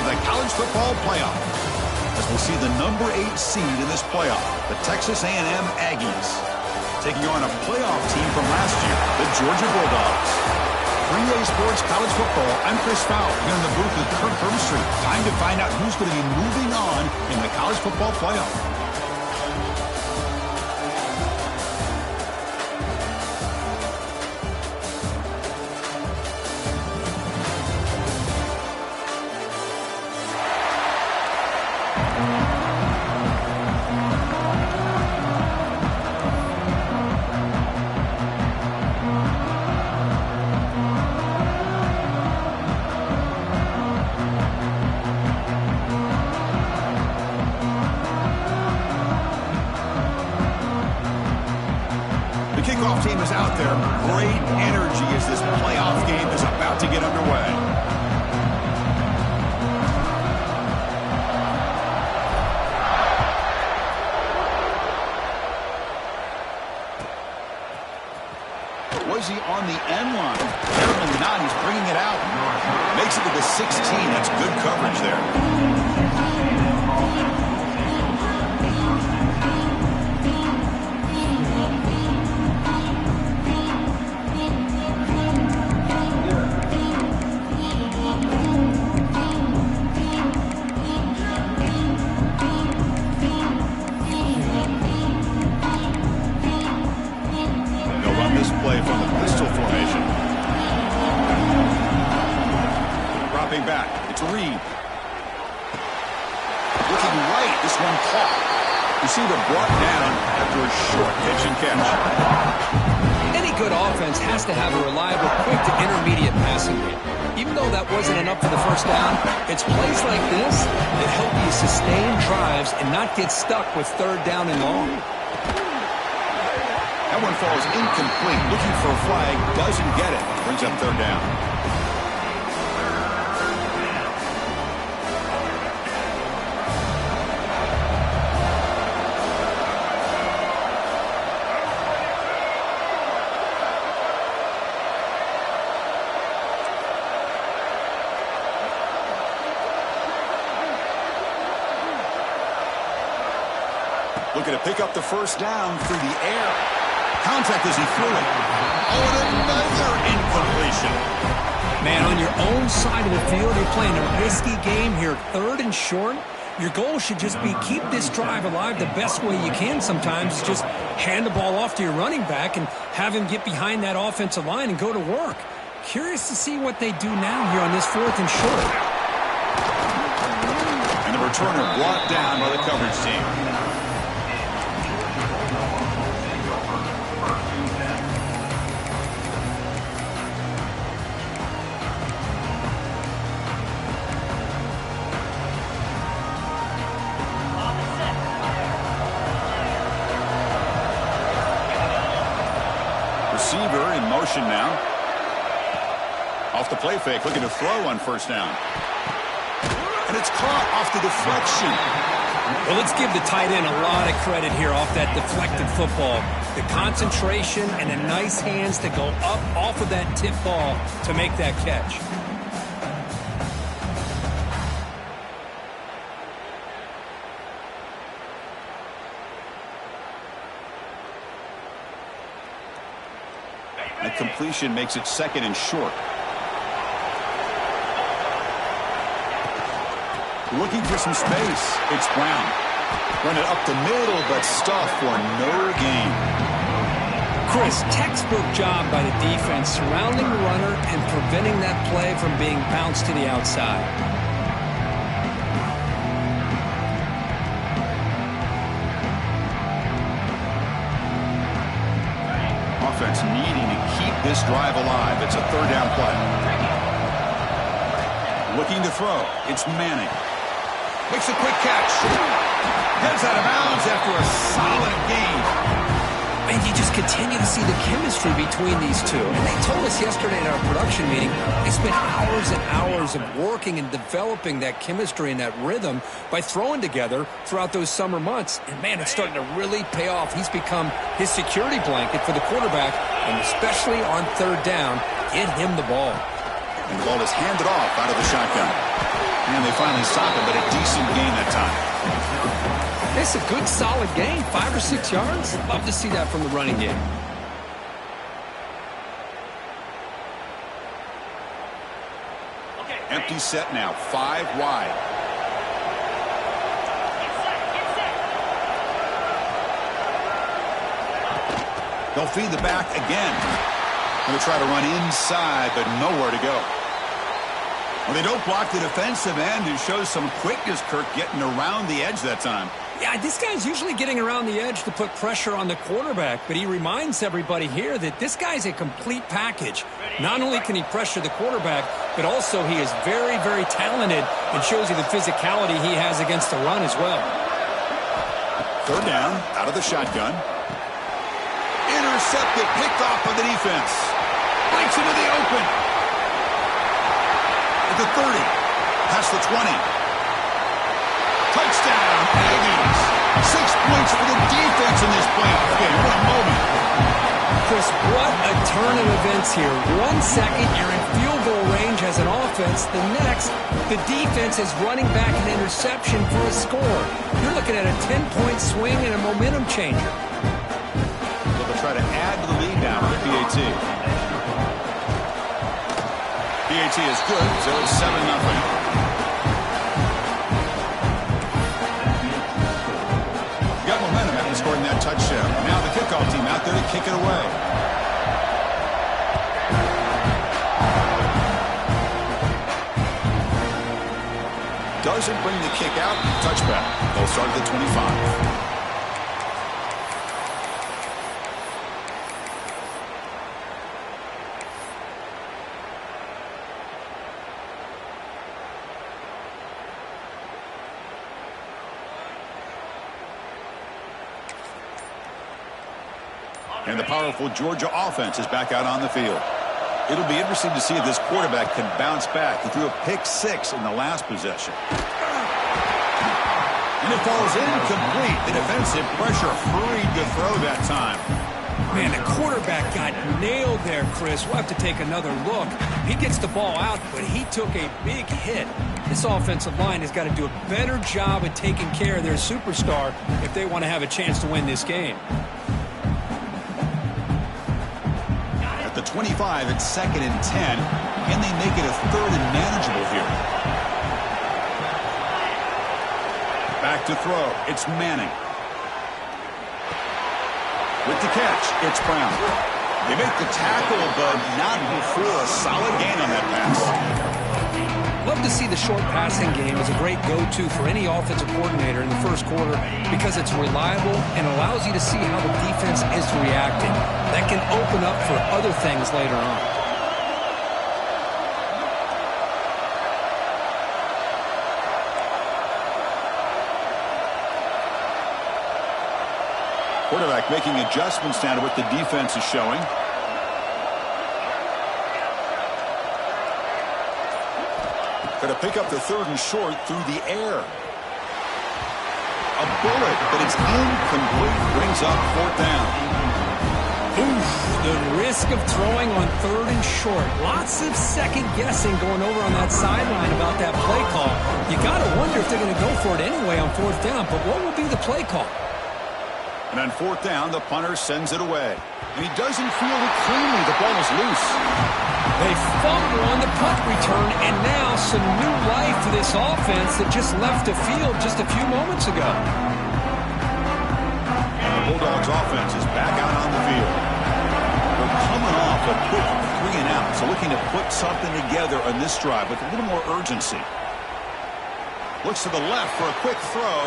the college football playoff. As we'll see the number 8 seed in this playoff, the Texas A&M Aggies, taking on a playoff team from last year, the Georgia Bulldogs. 3A Sports College Football, I'm Chris Fowler, here in the booth with Kirk Herbstreit. Time to find out who's going to be moving on in the college football playoff. The kickoff team is out there. Great energy as this playoff game is about to get underway. Was he on the end line? Apparently not. He's bringing it out. Makes it to the 16. That's good coverage there. Play from the pistol formation. Dropping back. It's Reed. Looking right. This one caught. Receiver brought down after a short pitch and catch. Any good offense has to have a reliable, quick to intermediate passing game. Even though that wasn't enough for the first down, it's plays like this that help you sustain drives and not get stuck with third down and long. That one falls incomplete. Looking for a flag. Doesn't get it. Brings up third down. Looking to pick up the first down through the air. Contact as he threw it. Oh, and another incompletion. Man, on your own side of the field, you're playing a risky game here, third and short. Your goal should just be keep this drive alive the best way you can sometimes. Just hand the ball off to your running back and have him get behind that offensive line and go to work. Curious to see what they do now here on this fourth and short. And the returner brought down by the coverage team. Receiver in motion now. Off the play fake, looking to throw on first down. And it's caught off the deflection. Well, let's give the tight end a lot of credit here off that deflected football. The concentration and the nice hands to go up off of that tip ball to make that catch. That completion makes it second and short. Looking for some space. It's Brown. Run it up the middle, but stuffed for no gain. Chris, textbook job by the defense surrounding the runner and preventing that play from being bounced to the outside. Offense needing to keep this drive alive. It's a third down play. Looking to throw. It's Manning. Makes a quick catch. Heads out of bounds after a solid gain. And you just continue to see the chemistry between these two. And they told us yesterday in our production meeting, they spent hours and hours of working and developing that chemistry and that rhythm by throwing together throughout those summer months. And, man, it's starting to really pay off. He's become his security blanket for the quarterback, and especially on third down, get him the ball. And the ball is handed off out of the shotgun. And they finally stop it, but a decent gain that time. It's a good, solid gain, 5 or 6 yards. Love to see that from the running game. Empty set now, 5 wide. They'll feed the back again. Going to try to run inside, but nowhere to go. Well, they don't block the defensive end, who shows some quickness, Kirk, getting around the edge that time. Yeah, this guy's usually getting around the edge to put pressure on the quarterback, but he reminds everybody here that this guy's a complete package. Not only can he pressure the quarterback, but also he is very, very talented and shows you the physicality he has against the run as well. Third down, out of the shotgun. Intercepted, picked off by the defense. Breaks into the open. At the 30, past the 20. Touchdown, Aggies. 6 points for the defense in this playoff game. What a moment. Chris, what a turn of events here. 1 second, you're in field goal range as an offense. The next, the defense is running back an interception for a score. You're looking at a 10-point swing and a momentum changer. They'll try to add to the lead now with PAT. PAT is good, so it's 7-0. Got momentum after scoring that touchdown. Now the kickoff team out there to kick it away. Doesn't bring the kick out. Touchback. They'll start at the 25. And the powerful Georgia offense is back out on the field. It'll be interesting to see if this quarterback can bounce back. He threw a pick-6 in the last possession. And it falls incomplete. The defensive pressure hurried to throw that time. Man, the quarterback got nailed there, Chris. We'll have to take another look. He gets the ball out, but he took a big hit. This offensive line has got to do a better job of taking care of their superstar if they want to have a chance to win this game. At the 25, it's 2nd and 10. Can they make it a 3rd and manageable here? Back to throw. It's Manning. With the catch, it's Brown. They make the tackle, but not before a solid gain on that pass. Love to see the short passing game as a great go-to for any offensive coordinator in the first quarter because it's reliable and allows you to see how the defense is reacting. That can open up for other things later on. Quarterback making adjustments now to what the defense is showing. Got to pick up the 3rd and short through the air. A bullet, but it's incomplete. Brings up 4th down. Oof, the risk of throwing on 3rd and short. Lots of second guessing going over on that sideline about that play call. You got to wonder if they're going to go for it anyway on 4th down, but what will be the play call? And on 4th down, the punter sends it away. And he doesn't field it cleanly. The ball is loose. They fumble on the punt return, and now some new life to this offense that just left the field just a few moments ago. And the Bulldogs offense is back out on the field. They're coming off a quick 3 and out, so looking to put something together on this drive with a little more urgency. Looks to the left for a quick throw.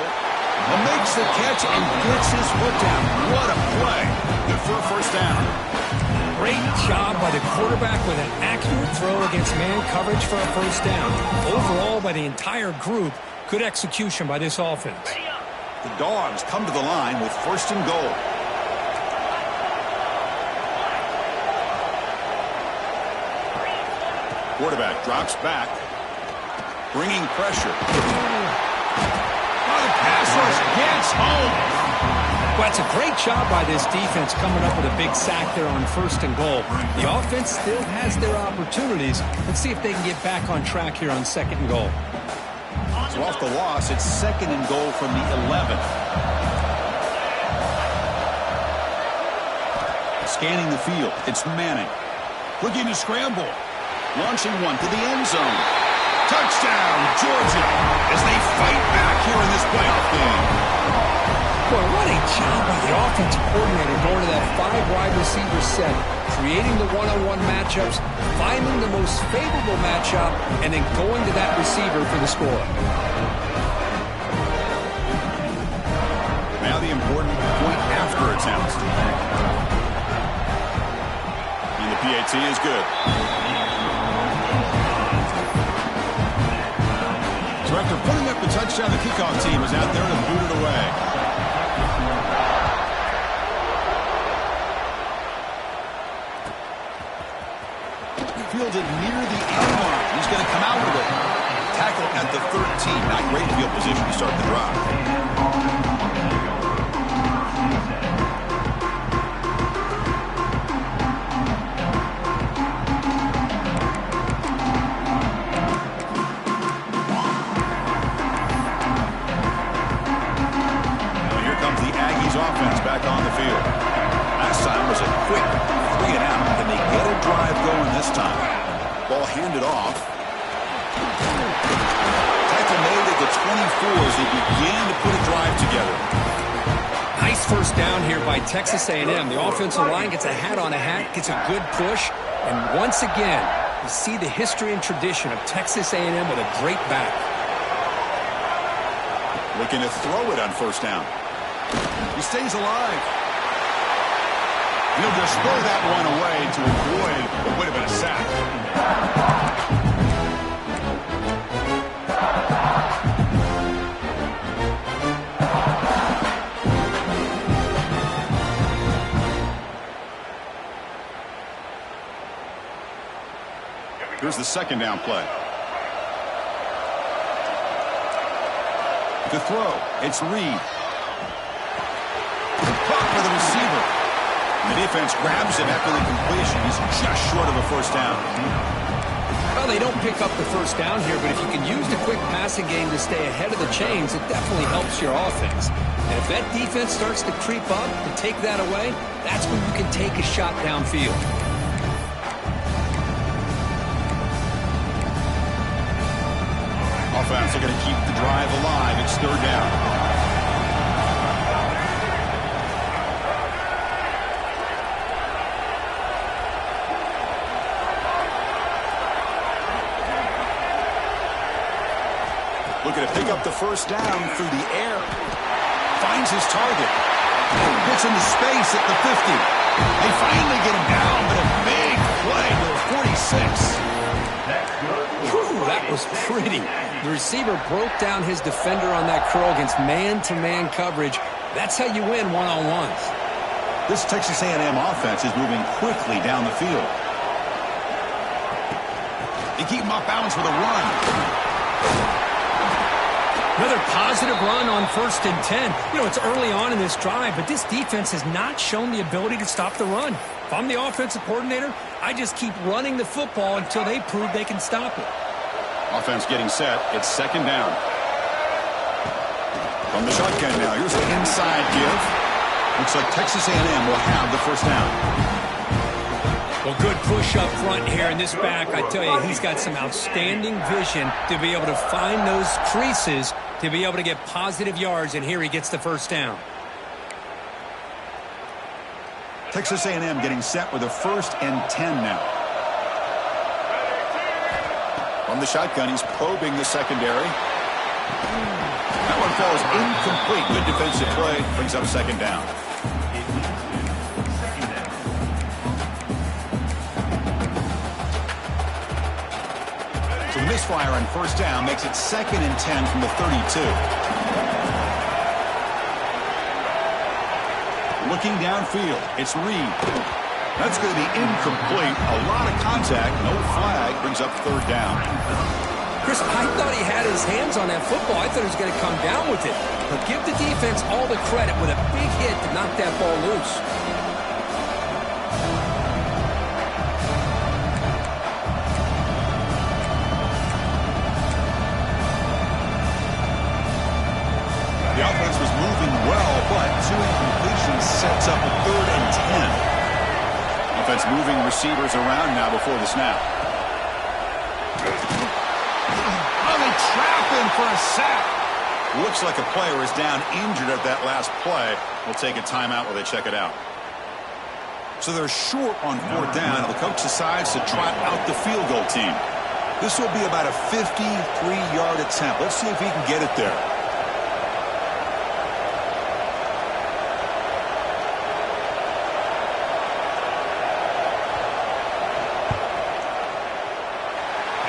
And makes the catch and gets his foot down. What a play. Good for a 1st down. Great job by the quarterback with an accurate throw against man coverage for a 1st down. Overall, by the entire group, good execution by this offense. The Dogs come to the line with 1st and goal. Quarterback drops back, bringing pressure. Pass rush gets home. Well, it's a great job by this defense coming up with a big sack there on 1st and goal. The offense still has their opportunities. Let's see if they can get back on track here on 2nd and goal. So off the loss, it's 2nd and goal from the 11. Scanning the field, it's Manning. Looking to scramble. Launching one to the end zone. Touchdown, Georgia, as they fight back here in this playoff game. Boy, what a job by the offensive coordinator going to that 5-wide receiver set, creating the one-on-one matchups, finding the most favorable matchup, and then going to that receiver for the score. Now the important point after attempt. And the PAT is good. So after putting up the touchdown, the kickoff team is out there to boot it away. Fielded near the end line. He's going to come out with it. Tackle at the 13. Not great field position to start the drive. Offense back on the field. Last time was a quick 3 and out. Can they get a drive going this time? Ball handed off. Tackle made at the 24 as they began to put a drive together. Nice first down here by Texas A&M. The offensive line gets a hat on a hat, gets a good push, and once again, you see the history and tradition of Texas A&M with a great back. Looking to throw it on first down. He stays alive. He'll just throw that one away to avoid what would have been a sack. Here's the 2nd down play. The throw, it's Reed. For the receiver. And the defense grabs him after the completion. He's just short of a first down. Well, they don't pick up the first down here, but if you can use the quick passing game to stay ahead of the chains, it definitely helps your offense. And if that defense starts to creep up and take that away, that's when you can take a shot downfield. Offense are going to keep the drive alive. It's 3rd down. Looking to pick up the first down through the air. Finds his target. Gets into space at the 50. They finally get him down, but a big play to the 46. Whew, that was pretty. The receiver broke down his defender on that curl against man-to-man coverage. That's how you win one-on-ones. This Texas A&M offense is moving quickly down the field. They keep him off balance with a run. Another positive run on 1st and 10. You know, it's early on in this drive, but this defense has not shown the ability to stop the run. If I'm the offensive coordinator, I just keep running the football until they prove they can stop it. Offense getting set. It's 2nd down. From the shotgun now. Here's the inside give. Looks like Texas A&M will have the first down. Well, good push up front here in this back. I tell you, he's got some outstanding vision to be able to find those creases to be able to get positive yards, and here he gets the first down. Texas A&M getting set with a 1st and 10 now. From the shotgun, he's probing the secondary. That one falls incomplete. Good defensive play. Brings up 2nd down. So the misfire on first down makes it 2nd and 10 from the 32. Looking downfield, it's Reed. That's going to be incomplete. A lot of contact, no flag, brings up 3rd down. Chris, I thought he had his hands on that football. I thought he was going to come down with it. But give the defense all the credit with a big hit to knock that ball loose. offense was moving well, but 2 incompletions sets up a 3rd and 10. Offense moving receivers around now before the snap. Oh, they trap him for a sack. Looks like a player is down injured at that last play. We'll take a timeout while they check it out. So they're short on 4th down, and the coach decides to trot out the field goal team. This will be about a 53-yard attempt. Let's see if he can get it there.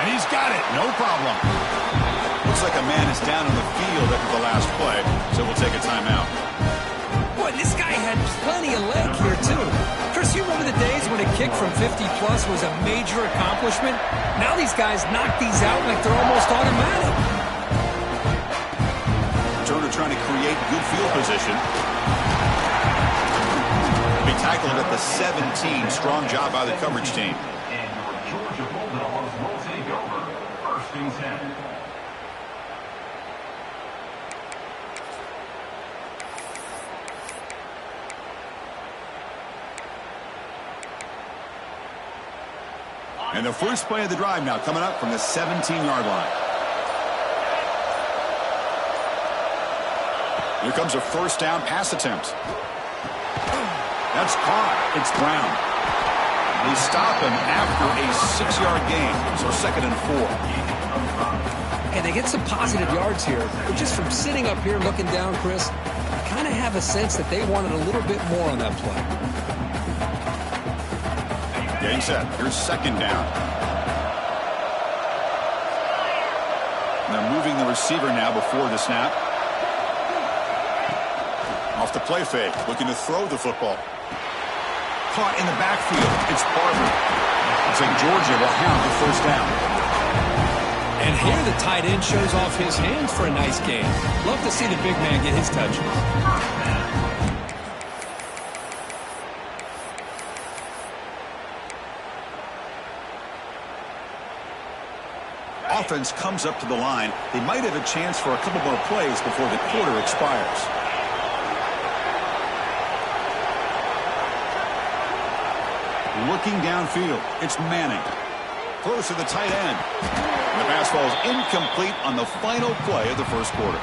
And he's got it. No problem. Looks like a man is down on the field after the last play, so we'll take a timeout. Boy, this guy had plenty of leg here, too. Chris, you remember the days when a kick from 50-plus was a major accomplishment? Now these guys knock these out like they're almost automatic. Turner trying to create good field position. Be tackled at the 17. Strong job by the coverage team. And your Georgia Bulldogs will take over 1st and 10. And the first play of the drive now coming up from the 17-yard line. Here comes a 1st down pass attempt. That's caught. It's Brown. They stop him after a 6-yard gain. So 2nd and 4. Hey, they get some positive yards here. But just from sitting up here looking down, Chris, I kind of have a sense that they wanted a little bit more on that play. Getting set. Here's 2nd down. They're moving the receiver now before the snap. Off the play fake. Looking to throw the football. Caught in the backfield. It's Barber. Looks like Georgia will have the 1st down. And here the tight end shows off his hands for a nice gain. Love to see the big man get his touches. Offense comes up to the line. They might have a chance for a couple more plays before the quarter expires. Looking downfield, it's Manning. Close to the tight end. And the pass falls incomplete on the final play of the 1st quarter.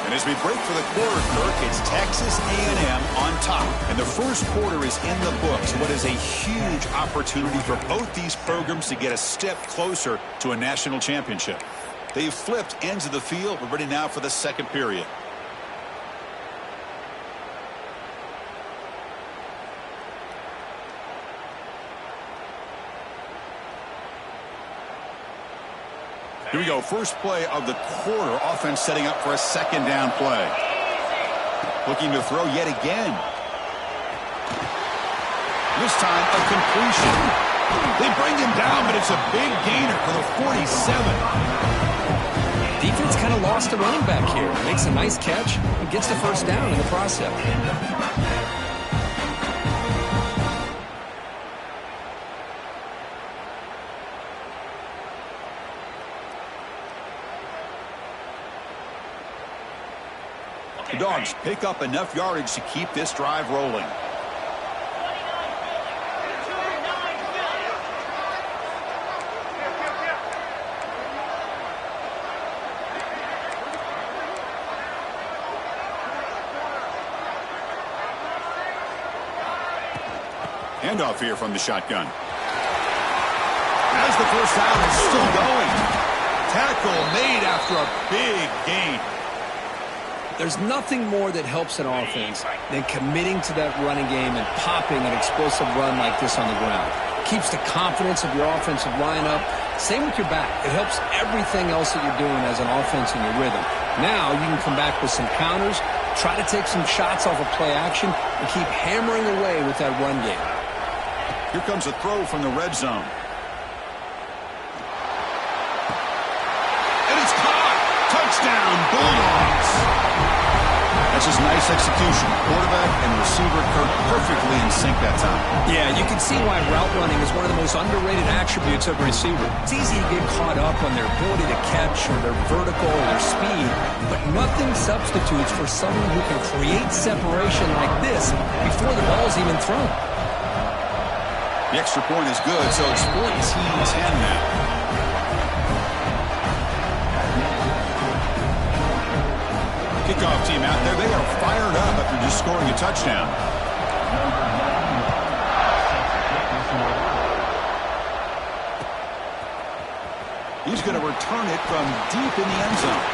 And as we break for the quarter, Kirk, it's Texas A&M on top. And the 1st quarter is in the books. What is a huge opportunity for both these programs to get a step closer to a national championship. They've flipped ends of the field. We're ready now for the 2nd period. Here we go. First play of the quarter. Offense setting up for a 2nd down play. Looking to throw yet again. This time a completion. They bring him down, but it's a big gainer for the 47. Defense kind of lost a running back here. Makes a nice catch and gets the 1st down in the process. The Dogs pick up enough yardage to keep this drive rolling. Handoff here from the shotgun. As the 1st down is still going. Tackle made after a big gain. There's nothing more that helps an offense than committing to that running game and popping an explosive run like this on the ground. Keeps the confidence of your offensive lineup. Same with your back. It helps everything else that you're doing as an offense in your rhythm. Now you can come back with some counters, try to take some shots off of play action, and keep hammering away with that run game. Here comes a throw from the red zone. And it's caught! Touchdown, Bulldogs! That's just nice execution. Quarterback and receiver Kirk perfectly in sync that time. Yeah, you can see why route running is one of the most underrated attributes of a receiver. It's easy to get caught up on their ability to catch or their vertical or their speed, but nothing substitutes for someone who can create separation like this before the ball's even thrown. The extra point is good, so it's 14-10 now. Kickoff team out there, they are fired up after just scoring a touchdown. He's going to return it from deep in the end zone.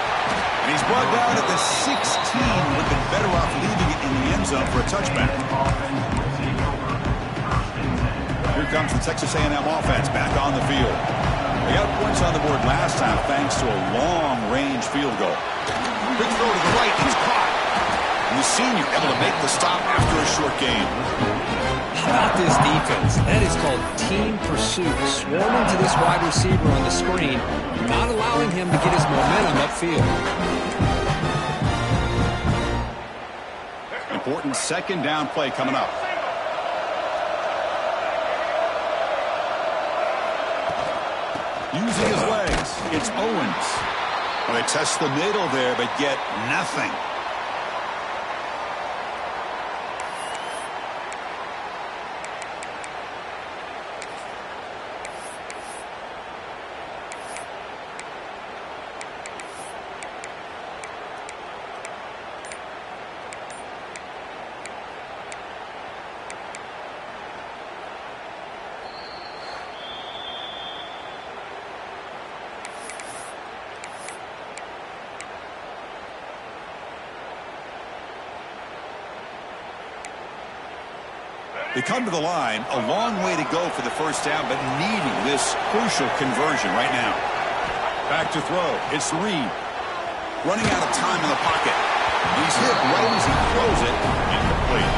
And he's brought down at the 16. Would have been better off leaving it in the end zone for a touchback. Here comes the Texas A&M offense back on the field. They got points on the board last time thanks to a long-range field goal. Big throw to the right, he's caught. And the senior able to make the stop after a short gain. How about this defense? That is called team pursuit. Swarming to this wide receiver on the screen, not allowing him to get his momentum upfield. Important second down play coming up. Using his legs, it's Owens. Well, they test the middle there, but get nothing. They come to the line, a long way to go for the first down, but needing this crucial conversion right now. Back to throw. It's Reed. Running out of time in the pocket. He's hit right as he throws it. Incomplete.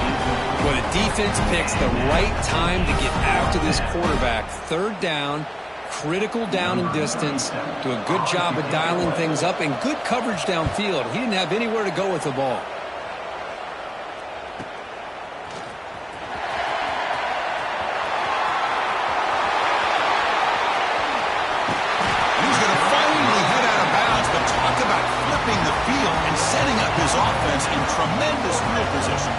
Well, the defense picks the right time to get after this quarterback. Third down, critical down and distance. Do a good job of dialing things up and good coverage downfield. He didn't have anywhere to go with the ball. Setting up his offense in tremendous field position.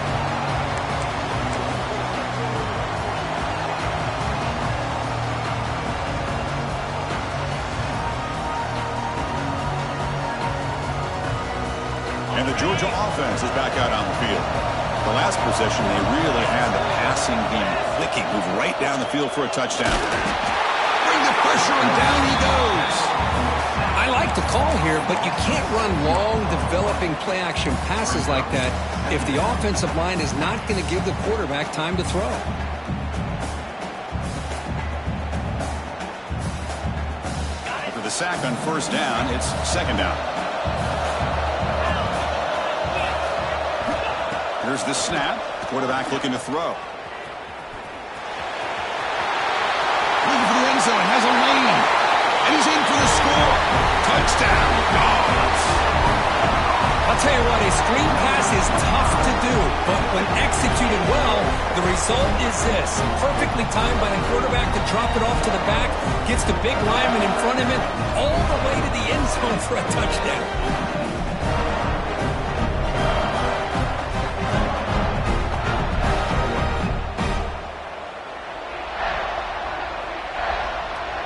And the Georgia offense is back out on the field. The last possession, they really had the passing game clicking. Move right down the field for a touchdown. Bring the pressure, and down he goes. I like the call here, but you can't run long, developing play-action passes like that if the offensive line is not going to give the quarterback time to throw. After the sack on first down, it's second down. Here's the snap. Quarterback looking to throw. Looking for the end zone, has a lane. And he's in for the score. Touchdown, Dogs. I'll tell you what, a screen pass is tough to do, but when executed well, the result is this. Perfectly timed by the quarterback to drop it off to the back, gets the big lineman in front of him, all the way to the end zone for a touchdown.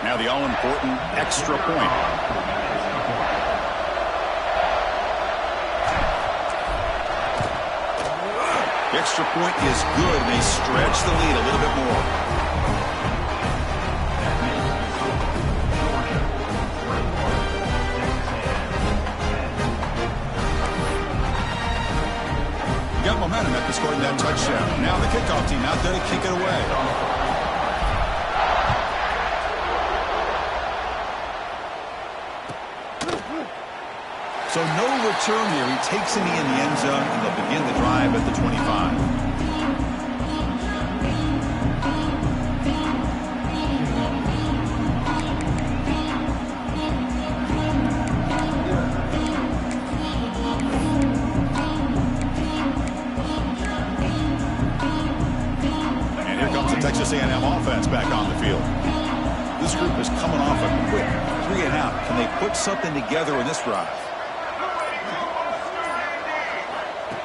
Now the all-important extra point. The extra point is good, and they stretch the lead a little bit more. Got momentum after scoring that touchdown. Now the kickoff team out there to kick it away. So no return here. He takes it in the end zone, and they'll begin the drive at the 25. And here comes the Texas A&M offense back on the field. This group is coming off a quick 3-and-out. Can they put something together in this drive?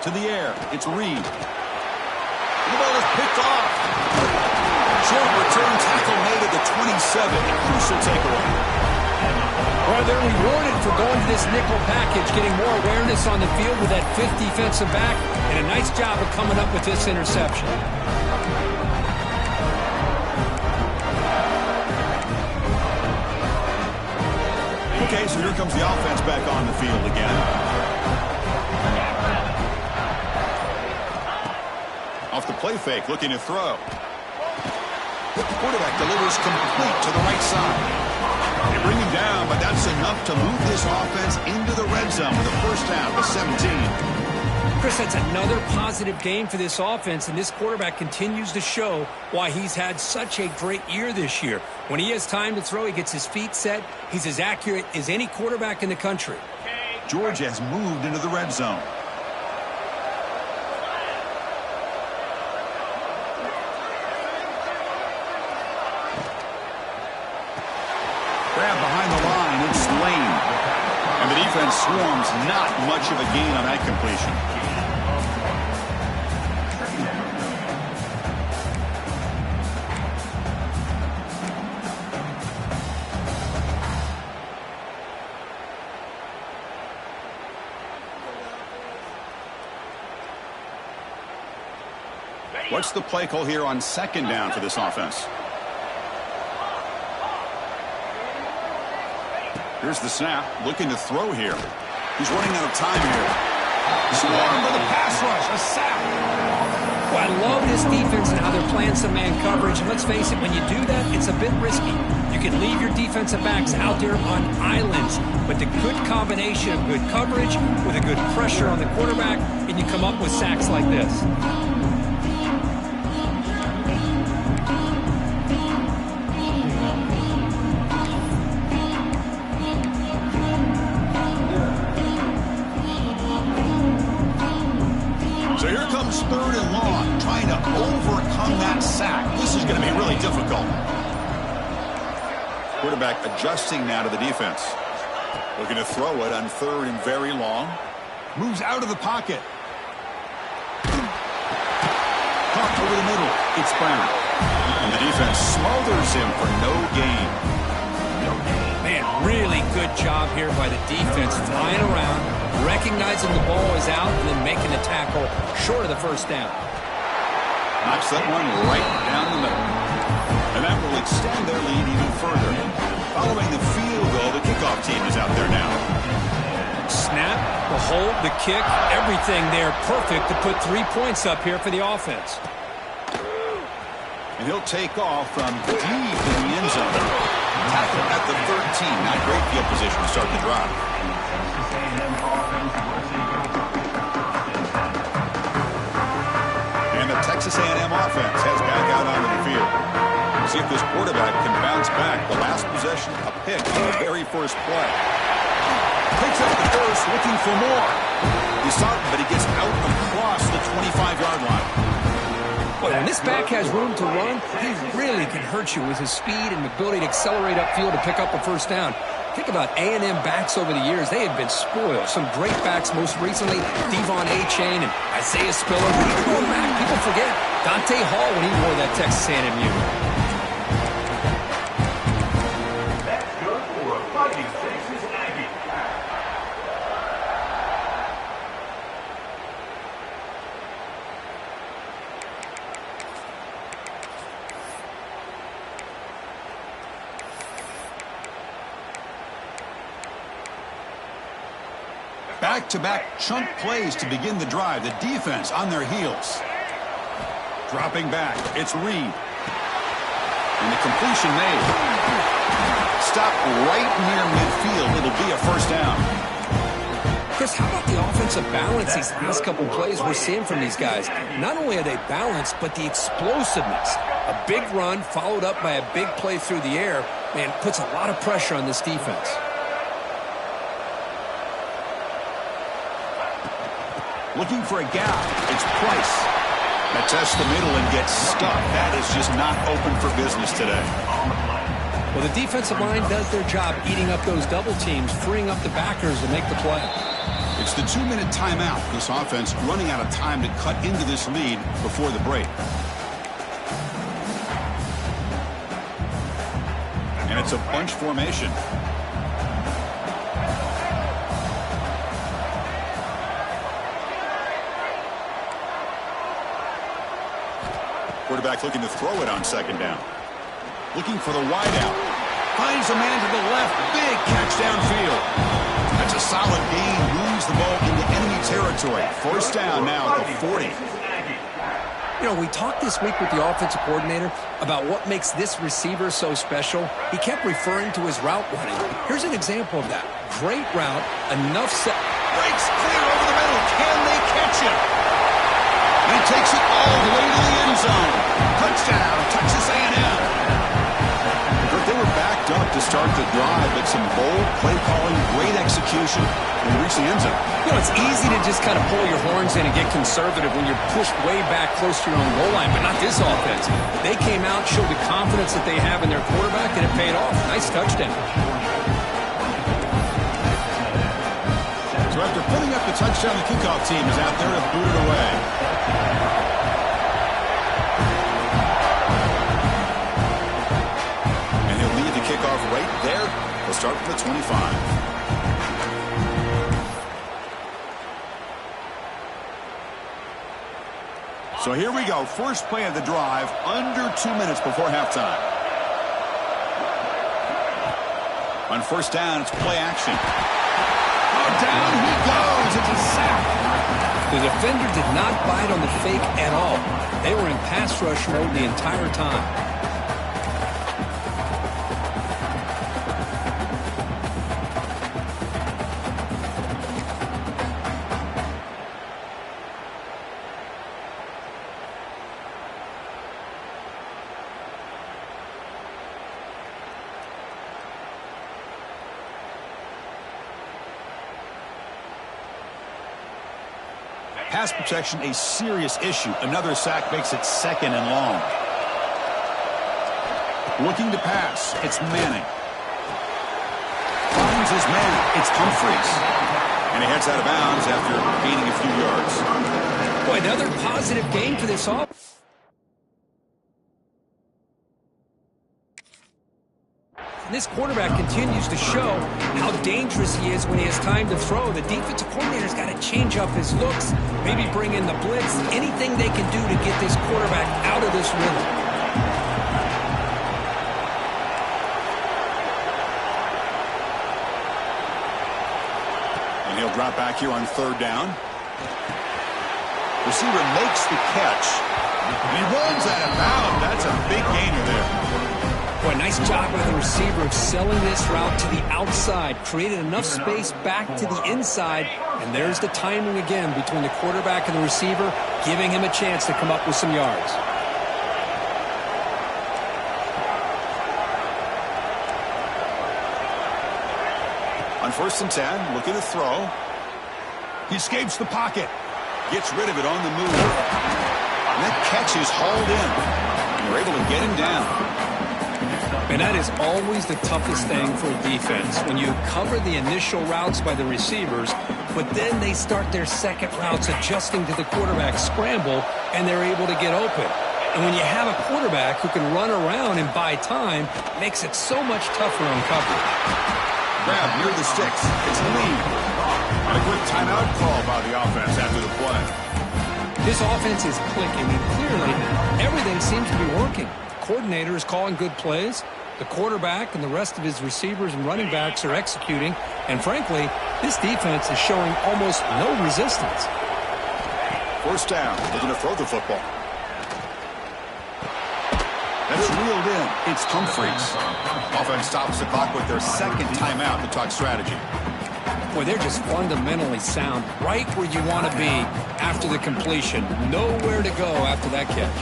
To the air. It's Reed. The ball is picked off. Short return tackle made at the 27. Crucial takeaway. Well, they're rewarded for going to this nickel package, getting more awareness on the field with that fifth defensive back, and a nice job of coming up with this interception. Okay, so here comes the offense back on the field again. Off the play fake, looking to throw. The quarterback delivers complete to the right side. They bring him down, but that's enough to move this offense into the red zone with a first down to 17. Chris, that's another positive game for this offense, and this quarterback continues to show why he's had such a great year this year. When he has time to throw, he gets his feet set. He's as accurate as any quarterback in the country. Georgia has moved into the red zone. Grab behind the line, it's Lane. And the defense swarms, not much of a gain on that completion. What's the play call here on second down for this offense? Here's the snap, looking to throw here. He's running out of time here. Swarm with a pass rush, a sack. Well, I love this defense and how they're playing some man coverage. And let's face it, when you do that, it's a bit risky. You can leave your defensive backs out there on islands, but the good combination of good coverage with a good pressure on the quarterback, and you come up with sacks like this. So here comes third and long, trying to overcome that sack. This is going to be really difficult. Quarterback adjusting now to the defense. Looking to throw it on third and very long. Moves out of the pocket. Caught over the middle. It's Brown. And the defense smothers him for no gain. Man, really good job here by the defense, flying around, recognizing the ball is out, and then making the tackle short of the first down. Knocks that one right down the middle. And that will extend their lead even further. Following the field goal, the kickoff team is out there now. Snap, the hold, the kick, everything there perfect to put 3 points up here for the offense. And he'll take off from deep in the end zone. Tackle at the 13. Not great field position to start the drive. And the Texas A&M offense heads back out onto the field. See if this quarterback can bounce back. The last possession, a pick on the very first play. Picks up the first, looking for more. He's starting, but he gets out across the 25-yard line. Well, when this back has room to run, he really can hurt you with his speed and ability to accelerate upfield to pick up a first down. Think about A&M backs over the years. They have been spoiled. Some great backs, most recently, Devon Achane and Isaiah Spiller. But even going back, people forget Dante Hall when he wore that Texas A&M uniform. That's good for a Fighting Texas Aggie. Back-to-back chunk plays to begin the drive. The defense on their heels. Dropping back. It's Reed. And the completion made. Stop right near midfield. It'll be a first down. Chris, how about the offensive balance these last couple plays we're seeing from these guys? Not only are they balanced, but the explosiveness. A big run followed up by a big play through the air, man, puts a lot of pressure on this defense. Looking for a gap. It's Price. That tests the middle and gets stuck. That is just not open for business today. Well, the defensive line does their job eating up those double teams, freeing up the backers to make the play. It's the 2-minute timeout. This offense running out of time to cut into this lead before the break. And it's a bunch formation. Quarterback looking to throw it on second down. Looking for the wideout. Finds a man to the left. Big catch downfield. That's a solid gain. Moves the ball into enemy territory. First down now at the 40. You know, we talked this week with the offensive coordinator about what makes this receiver so special. He kept referring to his route running. Here's an example of that. Great route, enough set. Breaks clear over the middle. Can they catch him? And he takes it all the way to the end zone. Touchdown, Texas A&M. They were backed up to start the drive, but some bold play calling, great execution, and reach the end zone. You know, it's easy to just kind of pull your horns in and get conservative when you're pushed way back close to your own goal line, but not this offense. They came out, showed the confidence that they have in their quarterback, and it paid off. Nice touchdown. So after putting up the touchdown, the kickoff team is out there to boot it away. Kickoff right there. We'll start from the 25. So here we go. First play of the drive. Under 2 minutes before halftime. On first down, it's play action. Oh, down he goes. It's a sack. The defender did not bite on the fake at all. They were in pass rush mode the entire time. Pass protection, a serious issue. Another sack makes it second and long. Looking to pass. It's Manning. Finds his man. It's Humphreys. And he heads out of bounds after gaining a few yards. Boy, another positive gain for this offense. This quarterback continues to show how dangerous he is when he has time to throw. The defensive coordinator's got to change up his looks, maybe bring in the blitz, anything they can do to get this quarterback out of this rhythm. And he'll drop back here on third down. Receiver makes the catch. And he runs out of bounds. That's a big gainer there. Boy, nice job by the receiver of selling this route to the outside. Created enough space back to the inside. And there's the timing again between the quarterback and the receiver, giving him a chance to come up with some yards. On 1st and 10, looking to throw. He escapes the pocket. Gets rid of it on the move. And that catch is hauled in. They're able to get him down. And that is always the toughest thing for a defense, when you cover the initial routes by the receivers, but then they start their second routes adjusting to the quarterback scramble, and they're able to get open. And when you have a quarterback who can run around and buy time, it makes it so much tougher on coverage. Grab near the sticks. It's a lead. And a quick timeout call by the offense after the play. This offense is clicking, and clearly everything seems to be working. The coordinator is calling good plays. The quarterback and the rest of his receivers and running backs are executing. And frankly, this defense is showing almost no resistance. First down, looking to throw the football. That's reeled in. It's Humphreys. Offense stops the clock with their second timeout to talk strategy. Boy, they're just fundamentally sound, right where you want to be after the completion. Nowhere to go after that catch.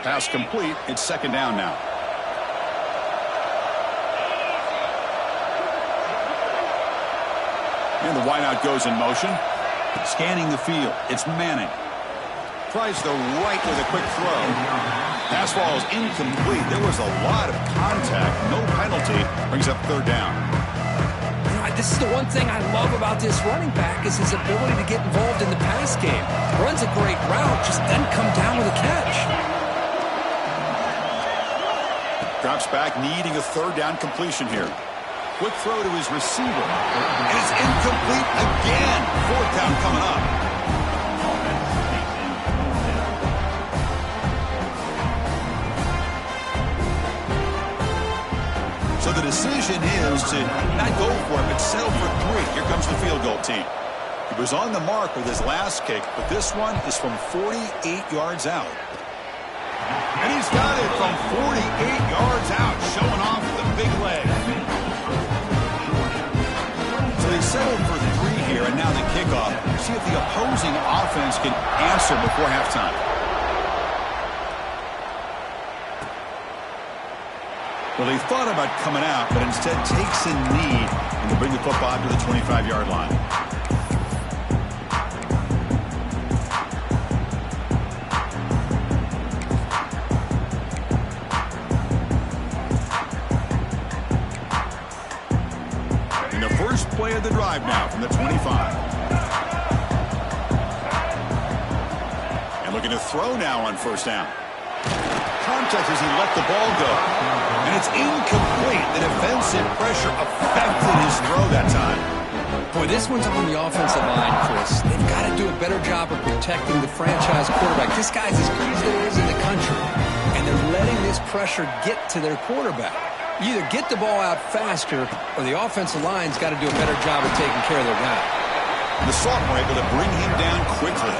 Pass complete. It's second down now. And the wideout goes in motion. Scanning the field. It's Manning. Tries the right with a quick throw. Pass ball is incomplete. There was a lot of contact. No penalty. Brings up third down. This is the one thing I love about this running back is his ability to get involved in the pass game. Runs a great route, just doesn't come down with a catch. Drops back, needing a third down completion here. Quick throw to his receiver. And it's incomplete again. Fourth down coming up. So the decision is to not go for it, but settle for 3. Here comes the field goal team. He was on the mark with his last kick, but this one is from 48 yards out. And he's got it from 48 yards out, showing off the big leg. So they settled for 3 here, and now the kickoff. See if the opposing offense can answer before halftime. Well, he thought about coming out, but instead takes a knee and to bring the football to the 25-yard line. And the first play of the drive now from the 25. And looking to throw now on first down. Contact as he let the ball go. And it's incomplete. The defensive pressure affected his throw that time. Boy, this one's on the offensive line, Chris. They've got to do a better job of protecting the franchise quarterback. This guy's as good as there is in the country. And they're letting this pressure get to their quarterback. You either get the ball out faster or the offensive line's got to do a better job of taking care of their guy. The sophomore able to bring him down quickly.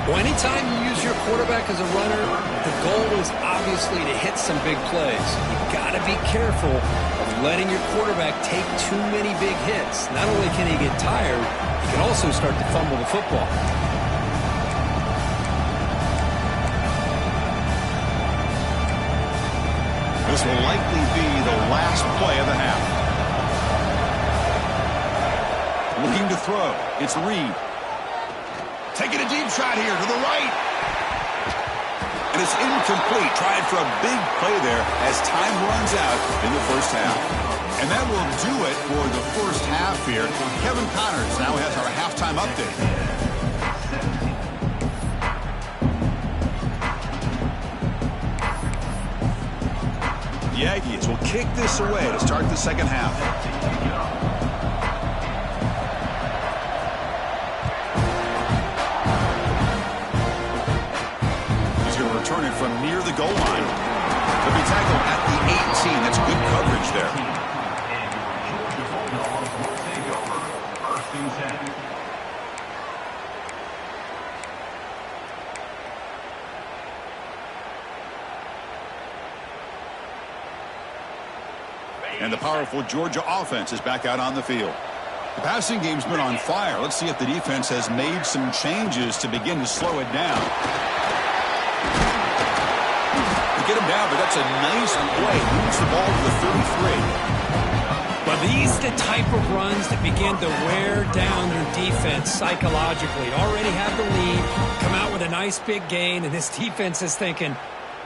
Well, anytime you use your quarterback as a runner, the goal is obviously to hit some big plays. You've got to be careful of letting your quarterback take too many big hits. Not only can he get tired, he can also start to fumble the football. This will likely be the last play of the half. Looking to throw. It's Reed. Taking a deep shot here to the right. And it's incomplete. Tried for a big play there as time runs out in the first half. And that will do it for the first half here. Kevin Connors now has our halftime update. The Aggies will kick this away to start the second half. Return it from near the goal line. He'll be tackled at the 18. That's good coverage there. And the powerful Georgia offense is back out on the field. The passing game's been on fire. Let's see if the defense has made some changes to begin to slow it down. Get him down, but that's a nice play. Moves the ball to the 33. But these are the type of runs that begin to wear down your defense psychologically. Already have the lead, come out with a nice big gain, and this defense is thinking,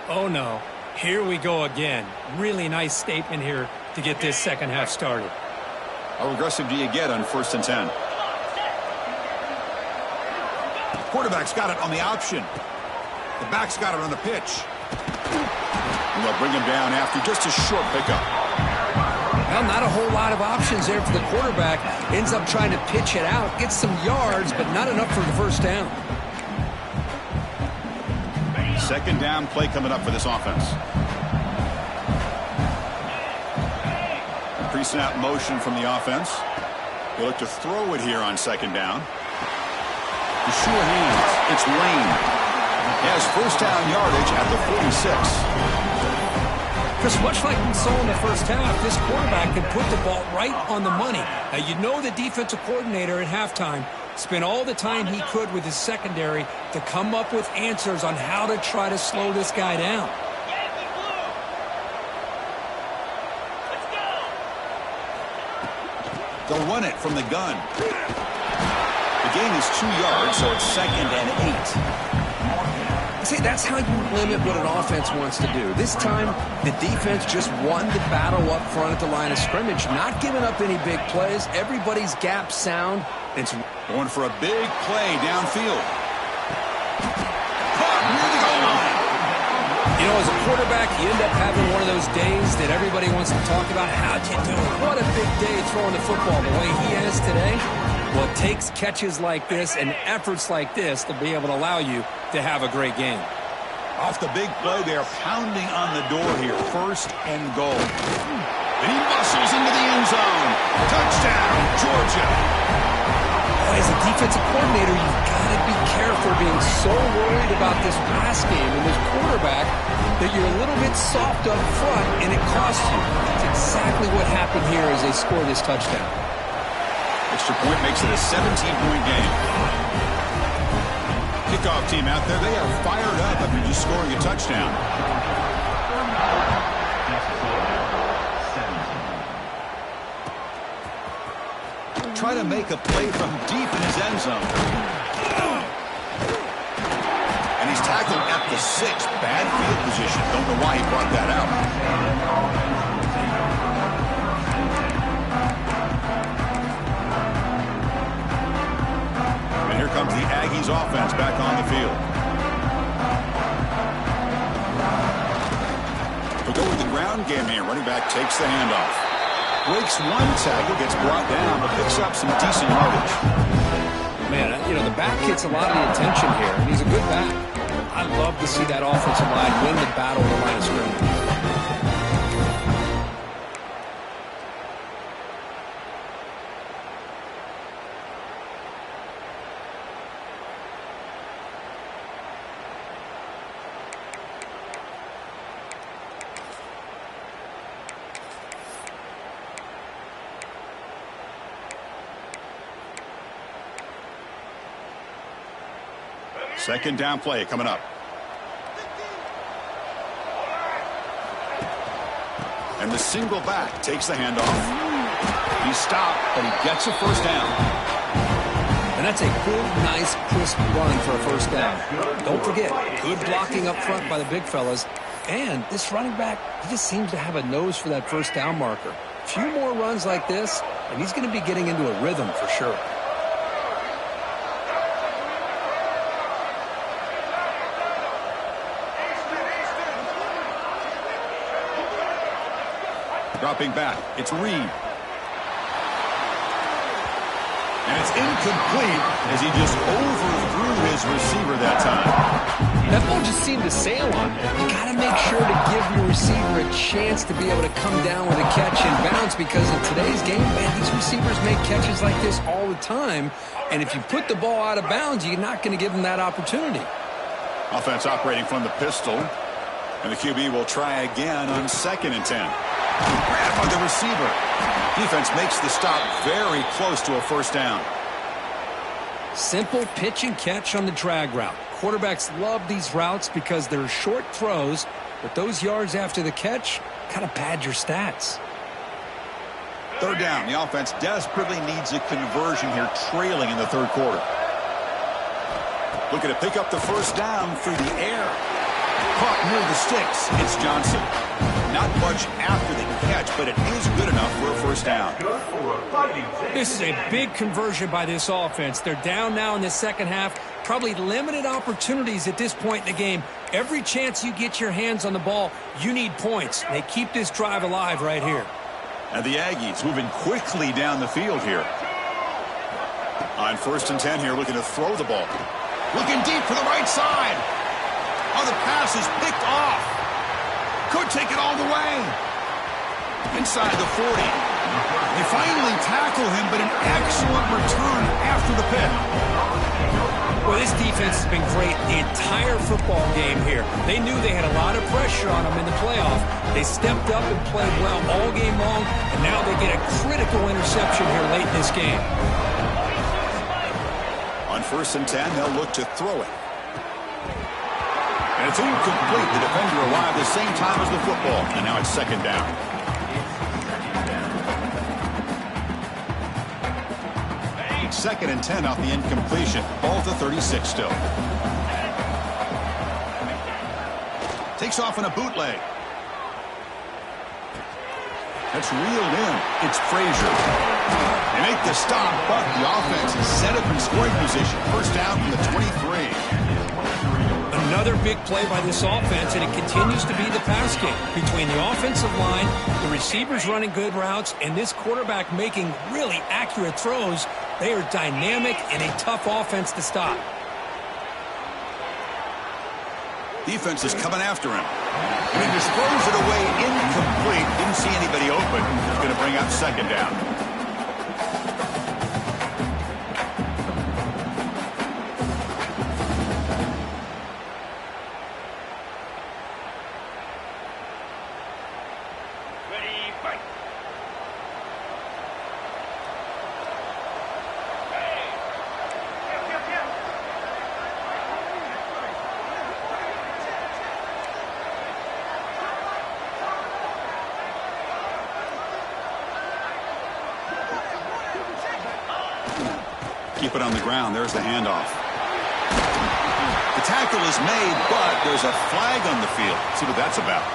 oh no, here we go again. Really nice statement here to get this second half started. How aggressive do you get on 1st and 10? Quarterback's got it on the option. The back's got it on the pitch. And they'll bring him down after just a short pickup. Well, not a whole lot of options there for the quarterback. Ends up trying to pitch it out, gets some yards, but not enough for the first down. Second down play coming up for this offense. Pre-snap motion from the offense. They look to throw it here on second down. The sure hands. It's Lane. He has first down yardage at the 46. Chris, much like we saw in the first half, this quarterback can put the ball right on the money. Now, you know the defensive coordinator at halftime spent all the time he could with his secondary to come up with answers on how to try to slow this guy down. They'll run it from the gun. The gain is 2 yards, so it's 2nd and 8. See, that's how you limit what an offense wants to do. This time, the defense just won the battle up front at the line of scrimmage, not giving up any big plays. Everybody's gap sound. It's going for a big play downfield. Caught near the goal line. You know, as a quarterback, you end up having one of those days that everybody wants to talk about. How'd you do it? What a big day throwing the football the way he has today. Well, it takes catches like this and efforts like this to be able to allow you to have a great game. Off the big play, they are pounding on the door here. First and goal. And he muscles into the end zone. Touchdown, Georgia. As a defensive coordinator, you've got to be careful being so worried about this pass game and this quarterback that you're a little bit soft up front and it costs you. That's exactly what happened here as they score this touchdown. Extra point makes it a 17-point game. Kickoff team out there, they are fired up after just scoring a touchdown. Try to make a play from deep in his end zone. And he's tackled at the 6. Bad field position. Don't know why he brought that out. And here comes the Aggies offense back on the field. We'll go with the ground game here. Running back takes the handoff. Breaks one tackle, gets brought down, but picks up some decent yardage. Man, you know, the back gets a lot of the attention here, and he's a good back. I love to see that offensive line win the battle at the line of scrimmage. Second down play coming up. And the single back takes the handoff. He stopped, but he gets a first down. And that's a good, nice, crisp run for a first down. Don't forget, good blocking up front by the big fellas. And this running back, he just seems to have a nose for that first down marker. A few more runs like this, and he's going to be getting into a rhythm for sure. Dropping back, it's Reed. And it's incomplete as he just overthrew his receiver that time. That ball just seemed to sail on him. You got to make sure to give your receiver a chance to be able to come down with a catch and bounce, because in today's game, man, these receivers make catches like this all the time. And if you put the ball out of bounds, you're not going to give them that opportunity. Offense operating from the pistol. And the QB will try again on 2nd and 10. Grab on the receiver. Defense makes the stop very close to a first down. Simple pitch and catch on the drag route. Quarterbacks love these routes because they're short throws, but those yards after the catch kind of pad your stats. Third down. The offense desperately needs a conversion here, trailing in the third quarter. Looking to pick up the first down through the air. Caught near the sticks. It's Johnson. Not much after the catch, but it is good enough for a first down. This is a big conversion by this offense. They're down now in the second half. Probably limited opportunities at this point in the game. Every chance you get your hands on the ball, you need points. They keep this drive alive right here. And the Aggies moving quickly down the field here. On 1st and 10 here, looking to throw the ball. Looking deep for the right side. Oh, the pass is picked off. Could take it all the way. Inside the 40. They finally tackle him, but an excellent return after the pick. Well, this defense has been great the entire football game here. They knew they had a lot of pressure on them in the playoff. They stepped up and played well all game long, and now they get a critical interception here late in this game. On 1st and 10, they'll look to throw it. And it's incomplete. The defender arrived the same time as the football. And now it's 2nd down. Second and 10 off the incompletion. Ball to 36 still. Takes off in a bootleg. That's reeled in. It's Frazier. They make the stop, but the offense is set up in scoring position. First down from the 23. Another big play by this offense, and it continues to be the pass game. Between the offensive line, the receivers running good routes, and this quarterback making really accurate throws, they are dynamic and a tough offense to stop. Defense is coming after him. And he just throws it away incomplete. Didn't see anybody open. He's going to bring up second down. Keep it on the ground. There's the handoff. The tackle is made, but there's a flag on the field. Let's see what that's about.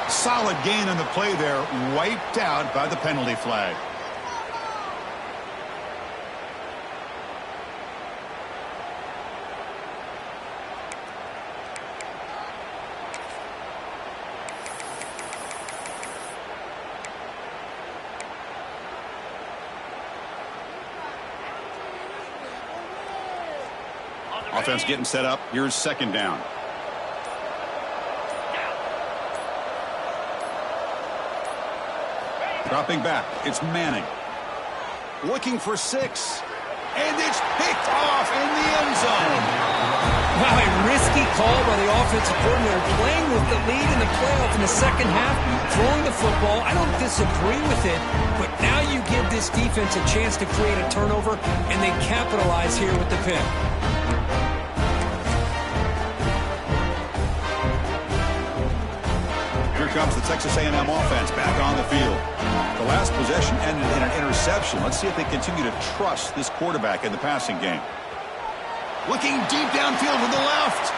Solid gain on the play there. Wiped out by the penalty flag. Offense getting set up. Here's second down. Dropping back. It's Manning. Looking for 6. And it's picked off in the end zone. Wow, a risky call by the offensive coordinator, playing with the lead in the playoff in the second half, throwing the football. I don't disagree with it, but now you give this defense a chance to create a turnover, and they capitalize here with the pick. Comes the Texas A&M offense back on the field. The last possession ended in an interception. Let's see if they continue to trust this quarterback in the passing game. Looking deep downfield to the left.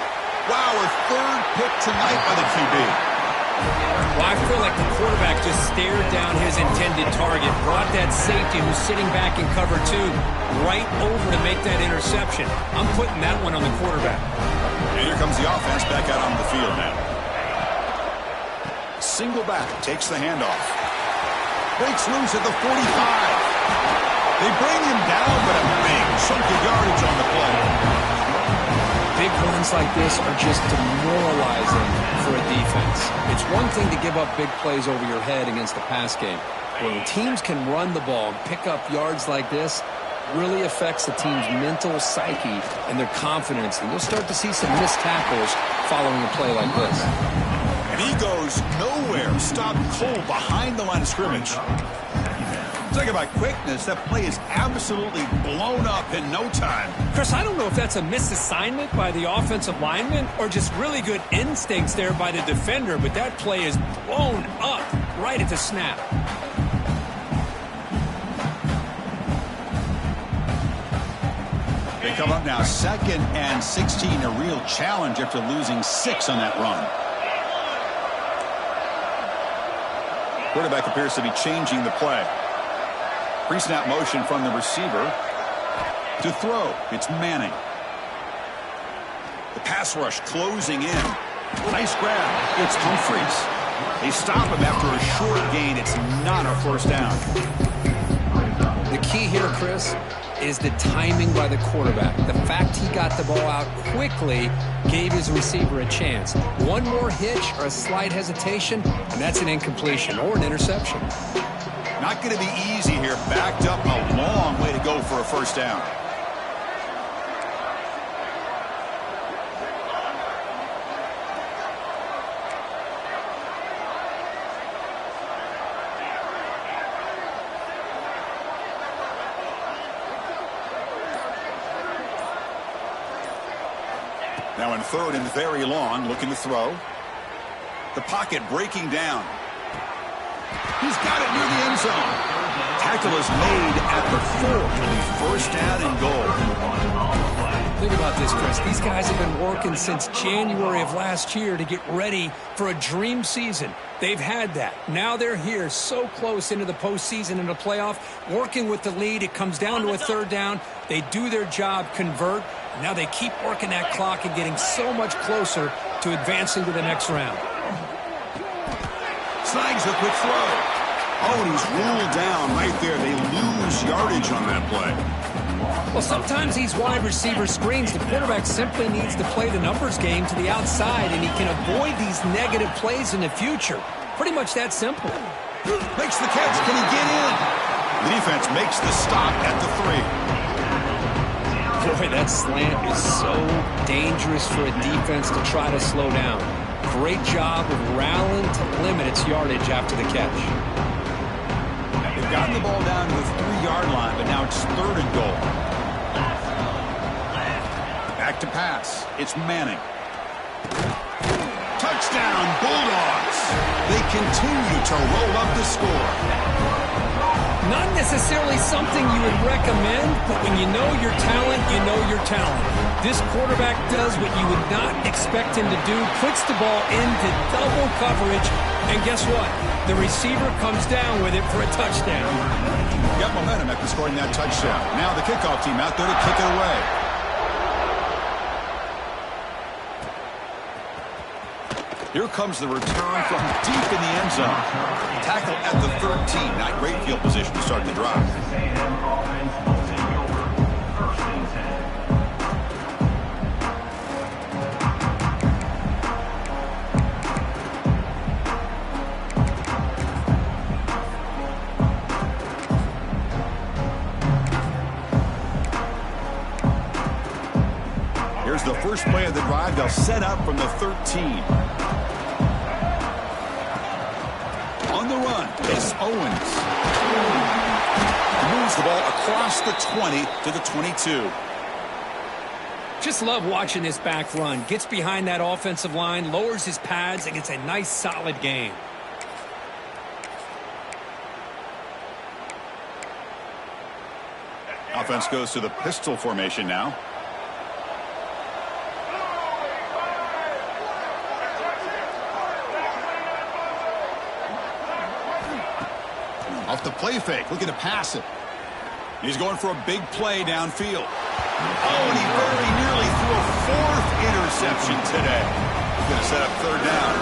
Wow, a third pick tonight by the QB. Well, I feel like the quarterback just stared down his intended target, brought that safety who's sitting back in cover 2 right over to make that interception. I'm putting that one on the quarterback. And here comes the offense back out on the field now. Single back, takes the handoff. Breaks loose at the 45. They bring him down, but a big chunk of yardage on the play. Big runs like this are just demoralizing for a defense. It's one thing to give up big plays over your head against the pass game. When teams can run the ball and pick up yards like this, really affects the team's mental psyche and their confidence. And you'll start to see some missed tackles following a play like this. And he goes nowhere. Stopped cold behind the line of scrimmage. Talk about quickness. That play is absolutely blown up in no time. Chris, I don't know if that's a misassignment by the offensive lineman or just really good instincts there by the defender, but that play is blown up right at the snap. They come up now 2nd and 16, a real challenge after losing 6 on that run. Quarterback appears to be changing the play. Pre-snap motion from the receiver to throw. It's Manning. The pass rush closing in. Nice grab. It's Humphries. They stop him after a short gain. It's not a first down. The key here, Chris, is the timing by the quarterback. The fact he got the ball out quickly gave his receiver a chance. One more hitch or a slight hesitation, and that's an incompletion or an interception. Not going to be easy here. Backed up a long way to go for a first down. Now in 3rd and very long, looking to throw. The pocket breaking down. He's got it near the end zone. Tackle is made at the 4. It'll be first down and goal. Think about this, Chris. These guys have been working since January of last year to get ready for a dream season. They've had that. Now they're here so close into the postseason and the playoff, working with the lead. It comes down to a third down. They do their job, convert. Now they keep working that clock and getting so much closer to advancing to the next round. Snags a quick throw. Oh, and he's ruled down right there. They lose yardage on that play. Well, sometimes these wide receiver screens, the quarterback simply needs to play the numbers game to the outside, and he can avoid these negative plays in the future. Pretty much that simple. Makes the catch. Can he get in? The defense makes the stop at the 3. Boy, that slant is so dangerous for a defense to try to slow down. Great job of rallying to limit its yardage after the catch. They've gotten the ball down to the 3-yard line, but now it's 3rd and goal. Back to pass. It's Manning. Touchdown, Bulldogs. They continue to roll up the score. Not necessarily something you would recommend, but when you know your talent, you know your talent. This quarterback does what you would not expect him to do, puts the ball into double coverage, and guess what? The receiver comes down with it for a touchdown. Got momentum after scoring that touchdown. Now the kickoff team out there to kick it away. Here comes the return from deep in the end zone. Tackle at the 13. Not great field position to start the drive. Here's the first play of the drive. They'll set up from the 13. On the run, it's Owens. He moves the ball across the 20 to the 22. Just love watching this back run. Gets behind that offensive line, lowers his pads, and gets a nice solid gain. Offense goes to the pistol formation now. Off the play fake, looking to pass it. He's going for a big play downfield. Oh, and he very nearly threw a 4th interception today. He's going to set up 3rd down.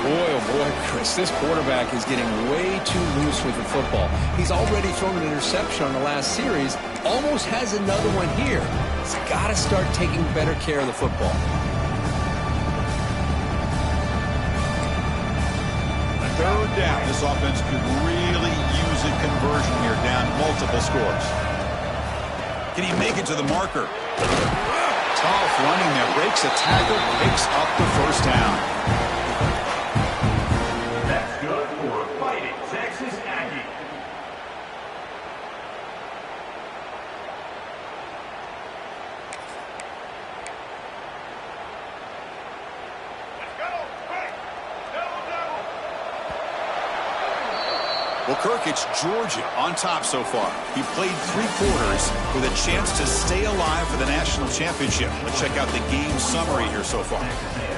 Boy, oh boy, Chris, this quarterback is getting way too loose with the football. He's already thrown an interception on the last series, almost has another one here. He's got to start taking better care of the football. Third down. This offense could really use a conversion here, down multiple scores. Can he make it to the marker? Tough running there. Breaks a tackle, picks up the 1st down. That's good for Fighting Texas Aggies. Well, Kirk, it's Georgia on top so far. He played 3 quarters with a chance to stay alive for the national championship. Let's check out the game summary here so far.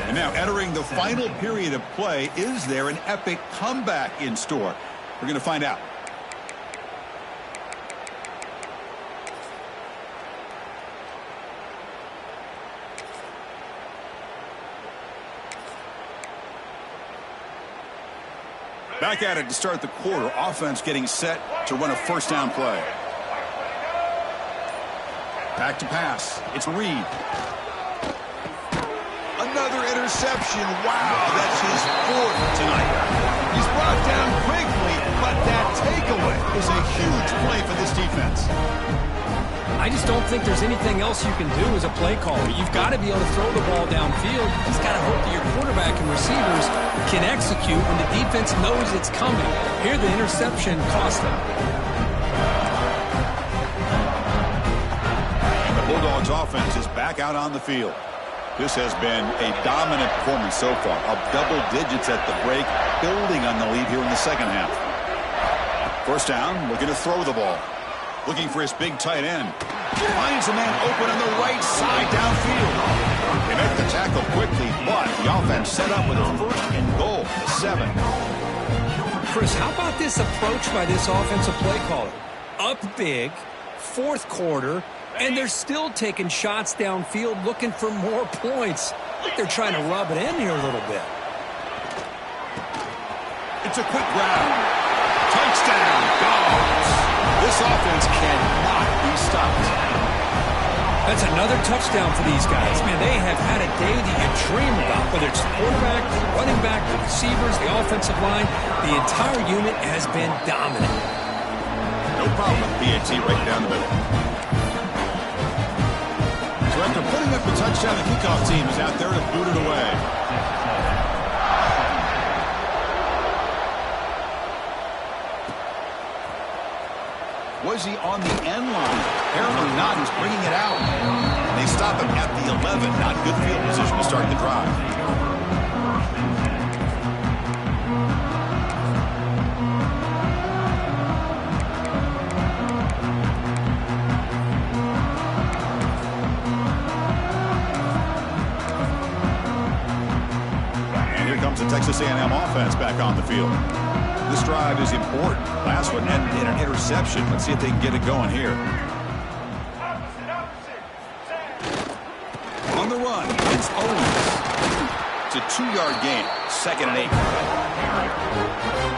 And now entering the final period of play, is there an epic comeback in store? We're going to find out. Back at it to start the quarter. Offense getting set to run a 1st down play. Back to pass. It's Reed. Another interception. Wow, that's his 4th tonight. He's brought down quickly, but that takeaway is a huge play for this defense. I just don't think there's anything else you can do as a play caller. You've got to be able to throw the ball downfield. You just got to hope that your quarterback and receivers can execute when the defense knows it's coming. Here, the interception cost them. The Bulldogs offense is back out on the field. This has been a dominant performance so far. Up double digits at the break, building on the lead here in the 2nd half. 1st down, looking to throw the ball. Looking for his big tight end. Finds a man open on the right side downfield. They make the tackle quickly, but the offense set up with a first and goal, 7. Chris, how about this approach by this offensive play caller? Up big, fourth quarter, and they're still taking shots downfield looking for more points. They're trying to rub it in here a little bit. It's a quick grab. Touchdown, Dogs. This offense cannot be stopped. That's another touchdown for these guys. Man, they have had a day that you dream about, whether it's the quarterback, the running back, the receivers, the offensive line. The entire unit has been dominant. No problem with PAT right down the middle. So after putting up the touchdown, the kickoff team is out there to boot it away. Was he on the end line? Apparently not. He's bringing it out. And they stop him at the 11. Not good field position to start the drive. And here comes the Texas A&M offense back on the field. This drive is important. Last one ended in an interception. Let's see if they can get it going here. On the run, it's Owens. It's a 2-yard gain. 2nd and 8.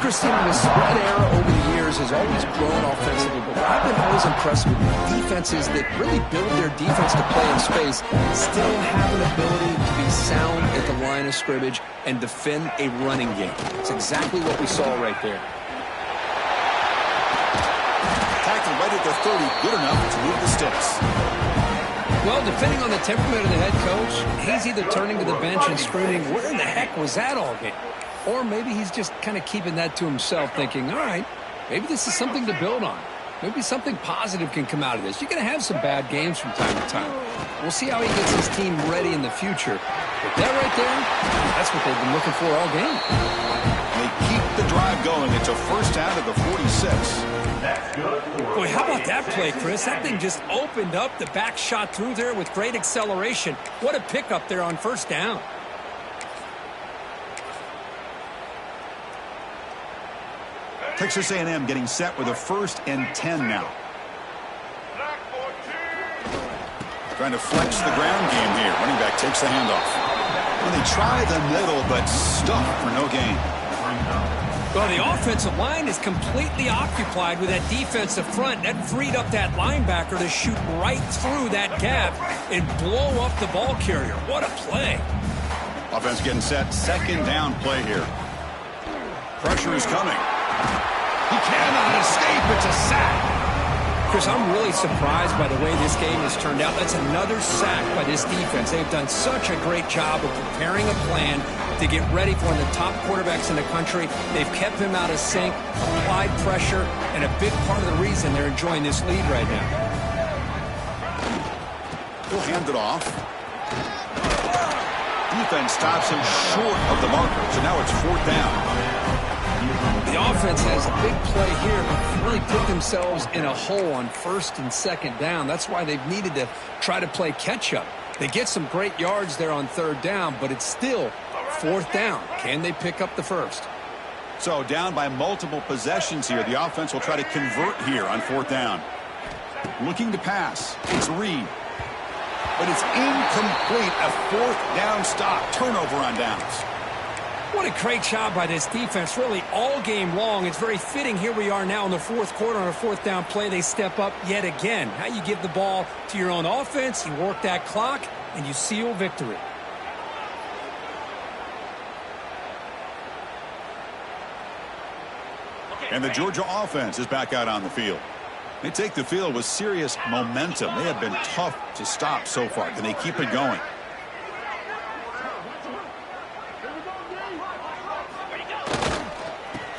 Christina, the spread era over the years has always grown offensively, but I've been always impressed with defenses that really build their defense to play in space, still have an ability to be sound at the line of scrimmage and defend a running game. It's exactly what we saw right there. Tackled right at the 30, good enough to move the sticks. Well, depending on the temperament of the head coach, he's either turning to the bench and screaming, where in the heck was that all game? Or maybe he's just kind of keeping that to himself, thinking, all right, maybe this is something to build on. Maybe something positive can come out of this. You're going to have some bad games from time to time. We'll see how he gets his team ready in the future. But that right there, that's what they've been looking for all game. They keep the drive going. It's a first down at the 46. Boy, how about that play, Chris? That thing just opened up. The back shot through there with great acceleration. What a pickup there on first down. Texas A&M getting set with a 1st and 10 now. Trying to flex the ground game here. Running back takes the handoff. And they try the middle, but stuffed for no gain. Well, the offensive line is completely occupied with that defensive front. That freed up that linebacker to shoot right through that gap and blow up the ball carrier. What a play. Offense getting set. 2nd down play here. Pressure is coming. He cannot escape. It's a sack. Chris, I'm really surprised by the way this game has turned out. That's another sack by this defense. They've done such a great job of preparing a plan to get ready for one of the top quarterbacks in the country. They've kept him out of sync, applied pressure, and a big part of the reason they're enjoying this lead right now. He'll hand it off. Defense stops him short of the marker, so now it's 4th down. The offense has a big play here, but really put themselves in a hole on 1st and 2nd down. That's why they've needed to try to play catch-up. They get some great yards there on 3rd down, but it's still 4th down. Can they pick up the 1st? So down by multiple possessions here. The offense will try to convert here on 4th down. Looking to pass. It's Reed. But it's incomplete. A 4th down stop. Turnover on downs. What a great job by this defense, really all game long. It's very fitting. Here we are now in the 4th quarter on a 4th down play. They step up yet again. How you give the ball to your own offense, you work that clock, and you seal victory. And the Georgia offense is back out on the field. They take the field with serious momentum. They have been tough to stop so far. Can they keep it going?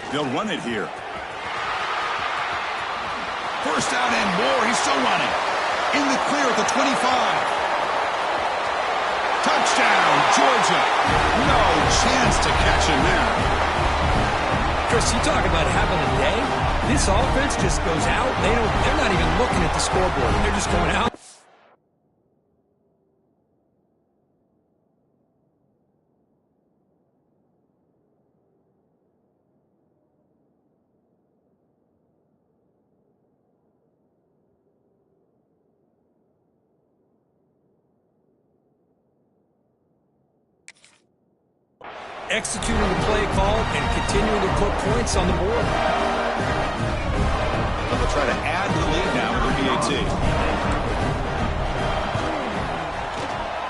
They'll run it here. First down and more. He's still running. In the clear at the 25. Touchdown, Georgia. No chance to catch him there. Chris, you talk about having a day. This offense just goes out. They're not even looking at the scoreboard. They're just going out executing the play call and continuing to put points on the board. They'll try to add to the lead now with their PAT.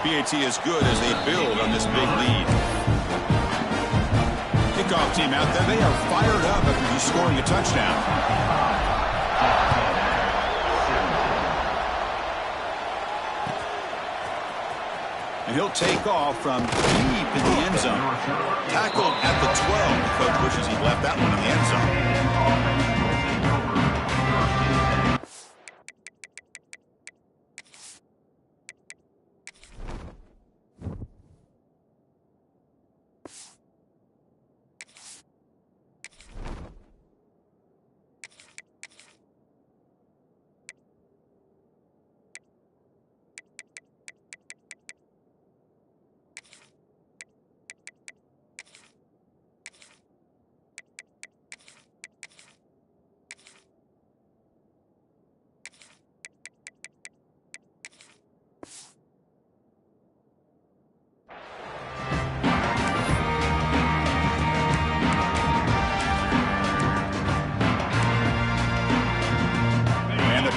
PAT is good as they build on this big lead. Kickoff team out there. They are fired up after you scoring a touchdown. And he'll take off from deep in the end zone. Tackled at the 12. The coach wishes he left that one in the end zone.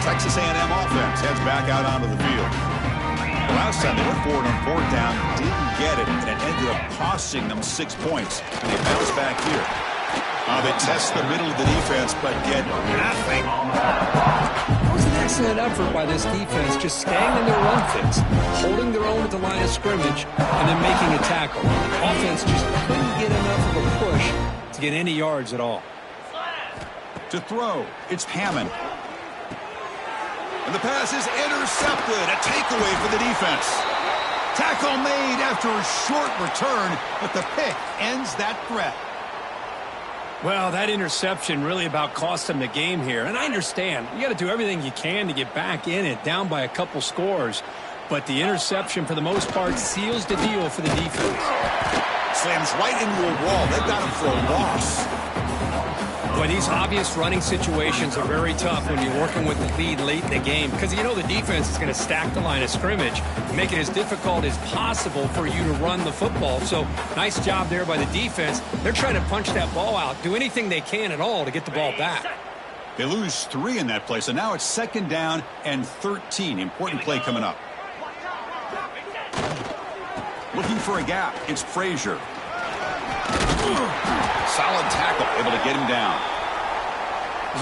Texas A&M offense heads back out onto the field. The last time they were forward on fourth down, didn't get it, and it ended up costing them 6 points. And they bounce back here. They test the middle of the defense, but get nothing. It was an excellent effort by this defense, just staying in their run fits, holding their own at the line of scrimmage, and then making a tackle. The offense just couldn't get enough of a push to get any yards at all. To throw, it's Hammond. And the pass is intercepted. A takeaway for the defense. Tackle made after a short return, but the pick ends that threat. Well, that interception really about cost them the game here. And I understand. You got to do everything you can to get back in it, down by a couple scores. But the interception, for the most part, seals the deal for the defense. Slams right into a wall. They've got him for a loss. Boy, these obvious running situations are very tough when you're working with the lead late in the game, because you know the defense is going to stack the line of scrimmage and make it as difficult as possible for you to run the football. So nice job there by the defense. They're trying to punch that ball out, do anything they can at all to get the ball back. They lose 3 in that play, so now it's 2nd down and 13. Important play coming up. Looking for a gap. It's Frazier. Solid tackle, able to get him down.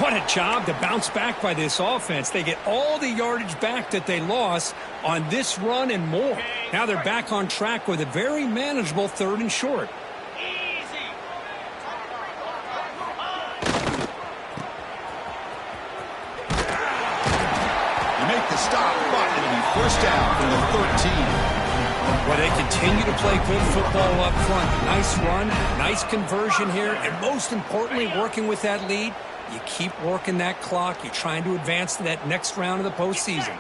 What a job to bounce back by this offense. They get all the yardage back that they lost on this run and more. Now they're back on track with a very manageable 3rd and short. You make the stop, but it'll be 1st down for the 13. Well, they continue to play good football up front. Nice run, nice conversion here, and most importantly, working with that lead, you keep working that clock. You're trying to advance to that next round of the postseason.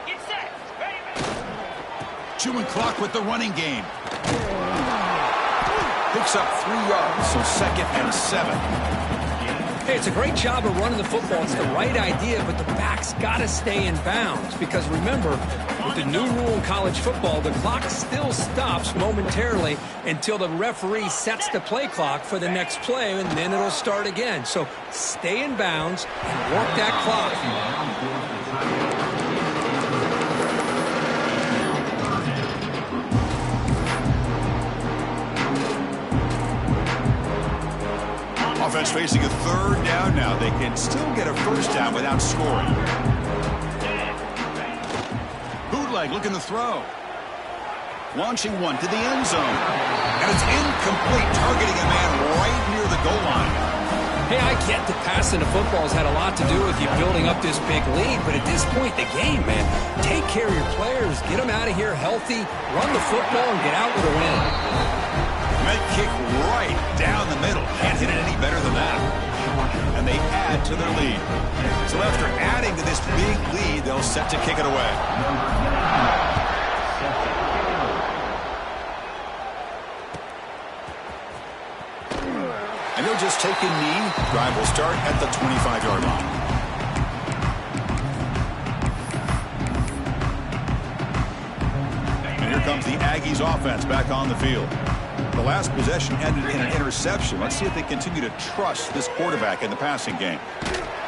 Chewing clock with the running game. Picks up 3 yards, so 2nd and 7. Hey, it's a great job of running the football. It's the right idea, but the back's got to stay in bounds. Because remember, with the new rule in college football, the clock still stops momentarily until the referee sets the play clock for the next play, and then it'll start again. So stay in bounds and work that clock. Offense facing a 3rd down now. They can still get a 1st down without scoring. Bootleg looking to throw. Launching one to the end zone. And it's incomplete, targeting a man right near the goal line. Hey, I get that passing the football has had a lot to do with you building up this big lead, but at this point in the game, man, take care of your players. Get them out of here healthy, run the football, and get out with a win. Med kick right down the middle. Can't hit it any better than that. And they add to their lead. So after adding to this big lead, they'll set to kick it away. And they'll just take a knee. Drive will start at the 25-yard line. And here comes the Aggies offense back on the field. The last possession ended in an interception. Let's see if they continue to trust this quarterback in the passing game.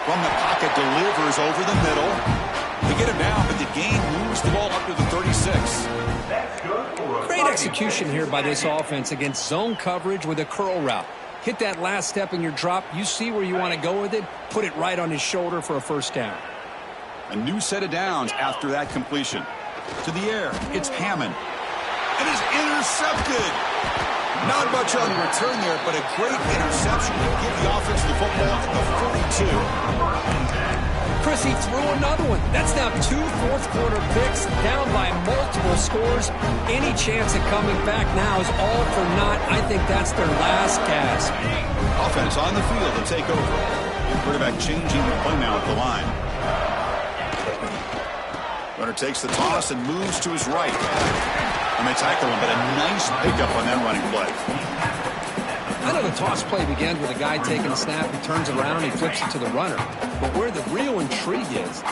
From the pocket, delivers over the middle. They get it down, but the gain moves the ball up to the 36. Great execution here by this offense against zone coverage with a curl route. Hit that last step in your drop. You see where you want to go with it. Put it right on his shoulder for a first down. A new set of downs after that completion. To the air, it's Hammond. It is intercepted. Not much on the return there, but a great interception to give the offense the football at the 42. Chris, he threw another one. That's now 2 fourth-quarter picks, down by multiple scores. Any chance of coming back now is all for naught. I think that's their last gasp. Offense on the field to take over. Quarterback changing the play now at the line. Runner takes the toss and moves to his right. And they tackle him, but a nice pickup on that running play. I know the toss play begins with a guy taking a snap, he turns around, he flips it to the runner. But where the real intrigue is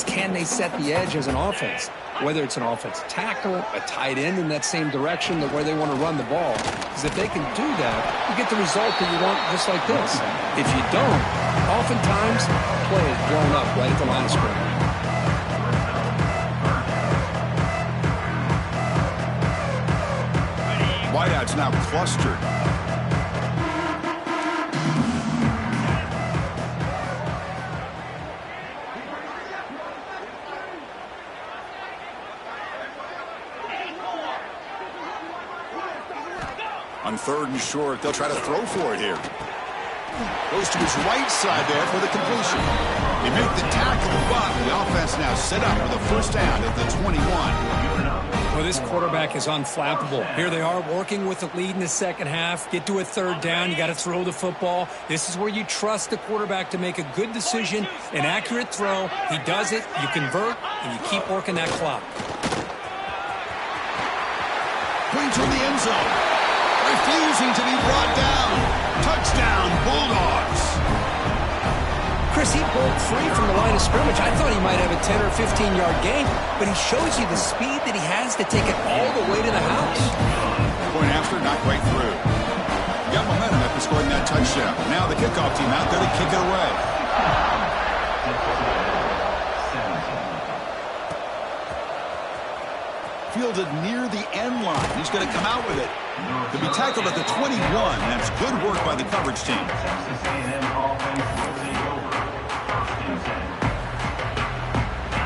can they set the edge as an offense? Whether it's an offensive tackle, a tight end in that same direction where they want to run the ball. Because if they can do that, you get the result that you want just like this. If you don't, oftentimes, play is blown up right at the line of scrimmage. Wideouts now clustered. On third and short, they'll try to throw for it here. Goes to his right side there for the completion. They make the tackle, but the offense now set up with a first down at the 21. Well, this quarterback is unflappable. Here they are working with the lead in the second half. Get to a third down. You got to throw the football. This is where you trust the quarterback to make a good decision, an accurate throw. He does it, you convert, and you keep working that clock. Going to the end zone. Refusing to be brought down. Touchdown, Bulldogs. Chris, he broke free from the line of scrimmage. I thought he might have a 10 or 15-yard gain, but he shows you the speed that he has to take it all the way to the house. Point after, not quite through. Got momentum after scoring that touchdown. Now the kickoff team out there to kick it away. Fielded near the end line. He's going to come out with it. To be tackled at the 21. That's good work by the coverage team.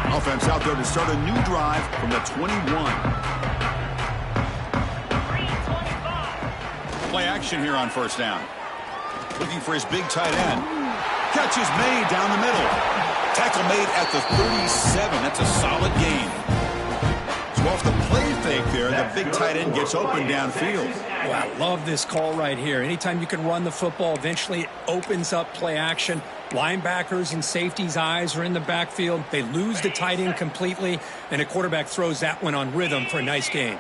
Offense out there to start a new drive from the 21. Play action here on first down. Looking for his big tight end. Catch is made down the middle. Tackle made at the 37. That's a solid gain. So off the play fake there, the big tight end gets open downfield. Well, I love this call right here. Anytime you can run the football, eventually it opens up play action. Linebackers and safeties' eyes are in the backfield. They lose the tight end completely, and a quarterback throws that one on rhythm for a nice gain.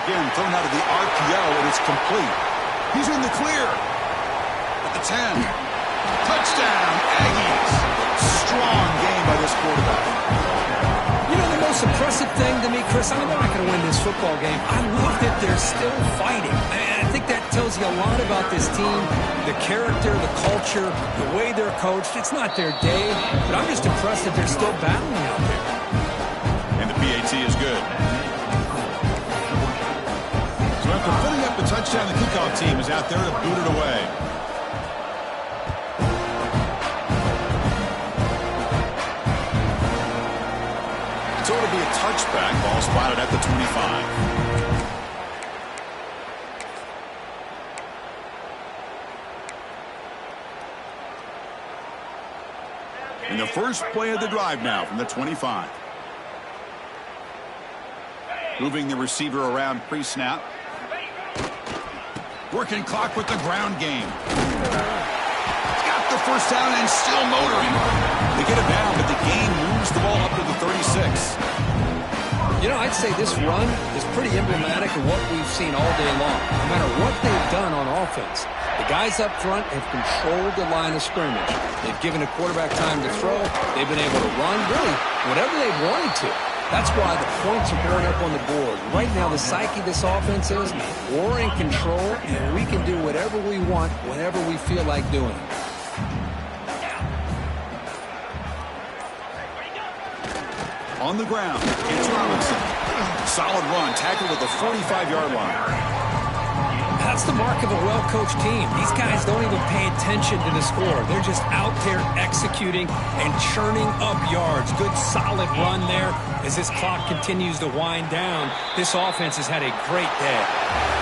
Again, thrown out of the RPO, and it's complete. He's in the clear. At the 10. Touchdown, Aggies. Strong game by this quarterback. You know, the most impressive thing to me, Chris, I know they're not going to win this football game. I love that they're still fighting. And I think that tells you a lot about this team, the character, the culture, the way they're coached. It's not their day, but I'm just impressed that they're still battling out there. And the PAT is good. So after putting up the touchdown, the kickoff team is out there to boot it away. So it'll be a touchback. Ball spotted at the 25. And the first play of the drive now from the 25. Moving the receiver around pre-snap. Working clock with the ground game. Got the first down and still motoring. They get it down, but the gain moves the ball up to the 36. You know, I'd say this run is pretty emblematic of what we've seen all day long. No matter what they've done on offense, the guys up front have controlled the line of scrimmage. They've given a quarterback time to throw. They've been able to run, really, whatever they've wanted to. That's why the points are going up on the board. Right now, the psyche of this offense is we're in control, and we can do whatever we want whenever we feel like doing it. On the ground, it's Robinson. Solid run, tackled at the 45-yard line. That's the mark of a well-coached team. These guys don't even pay attention to the score. They're just out there executing and churning up yards. Good, solid run there. As this clock continues to wind down, this offense has had a great day.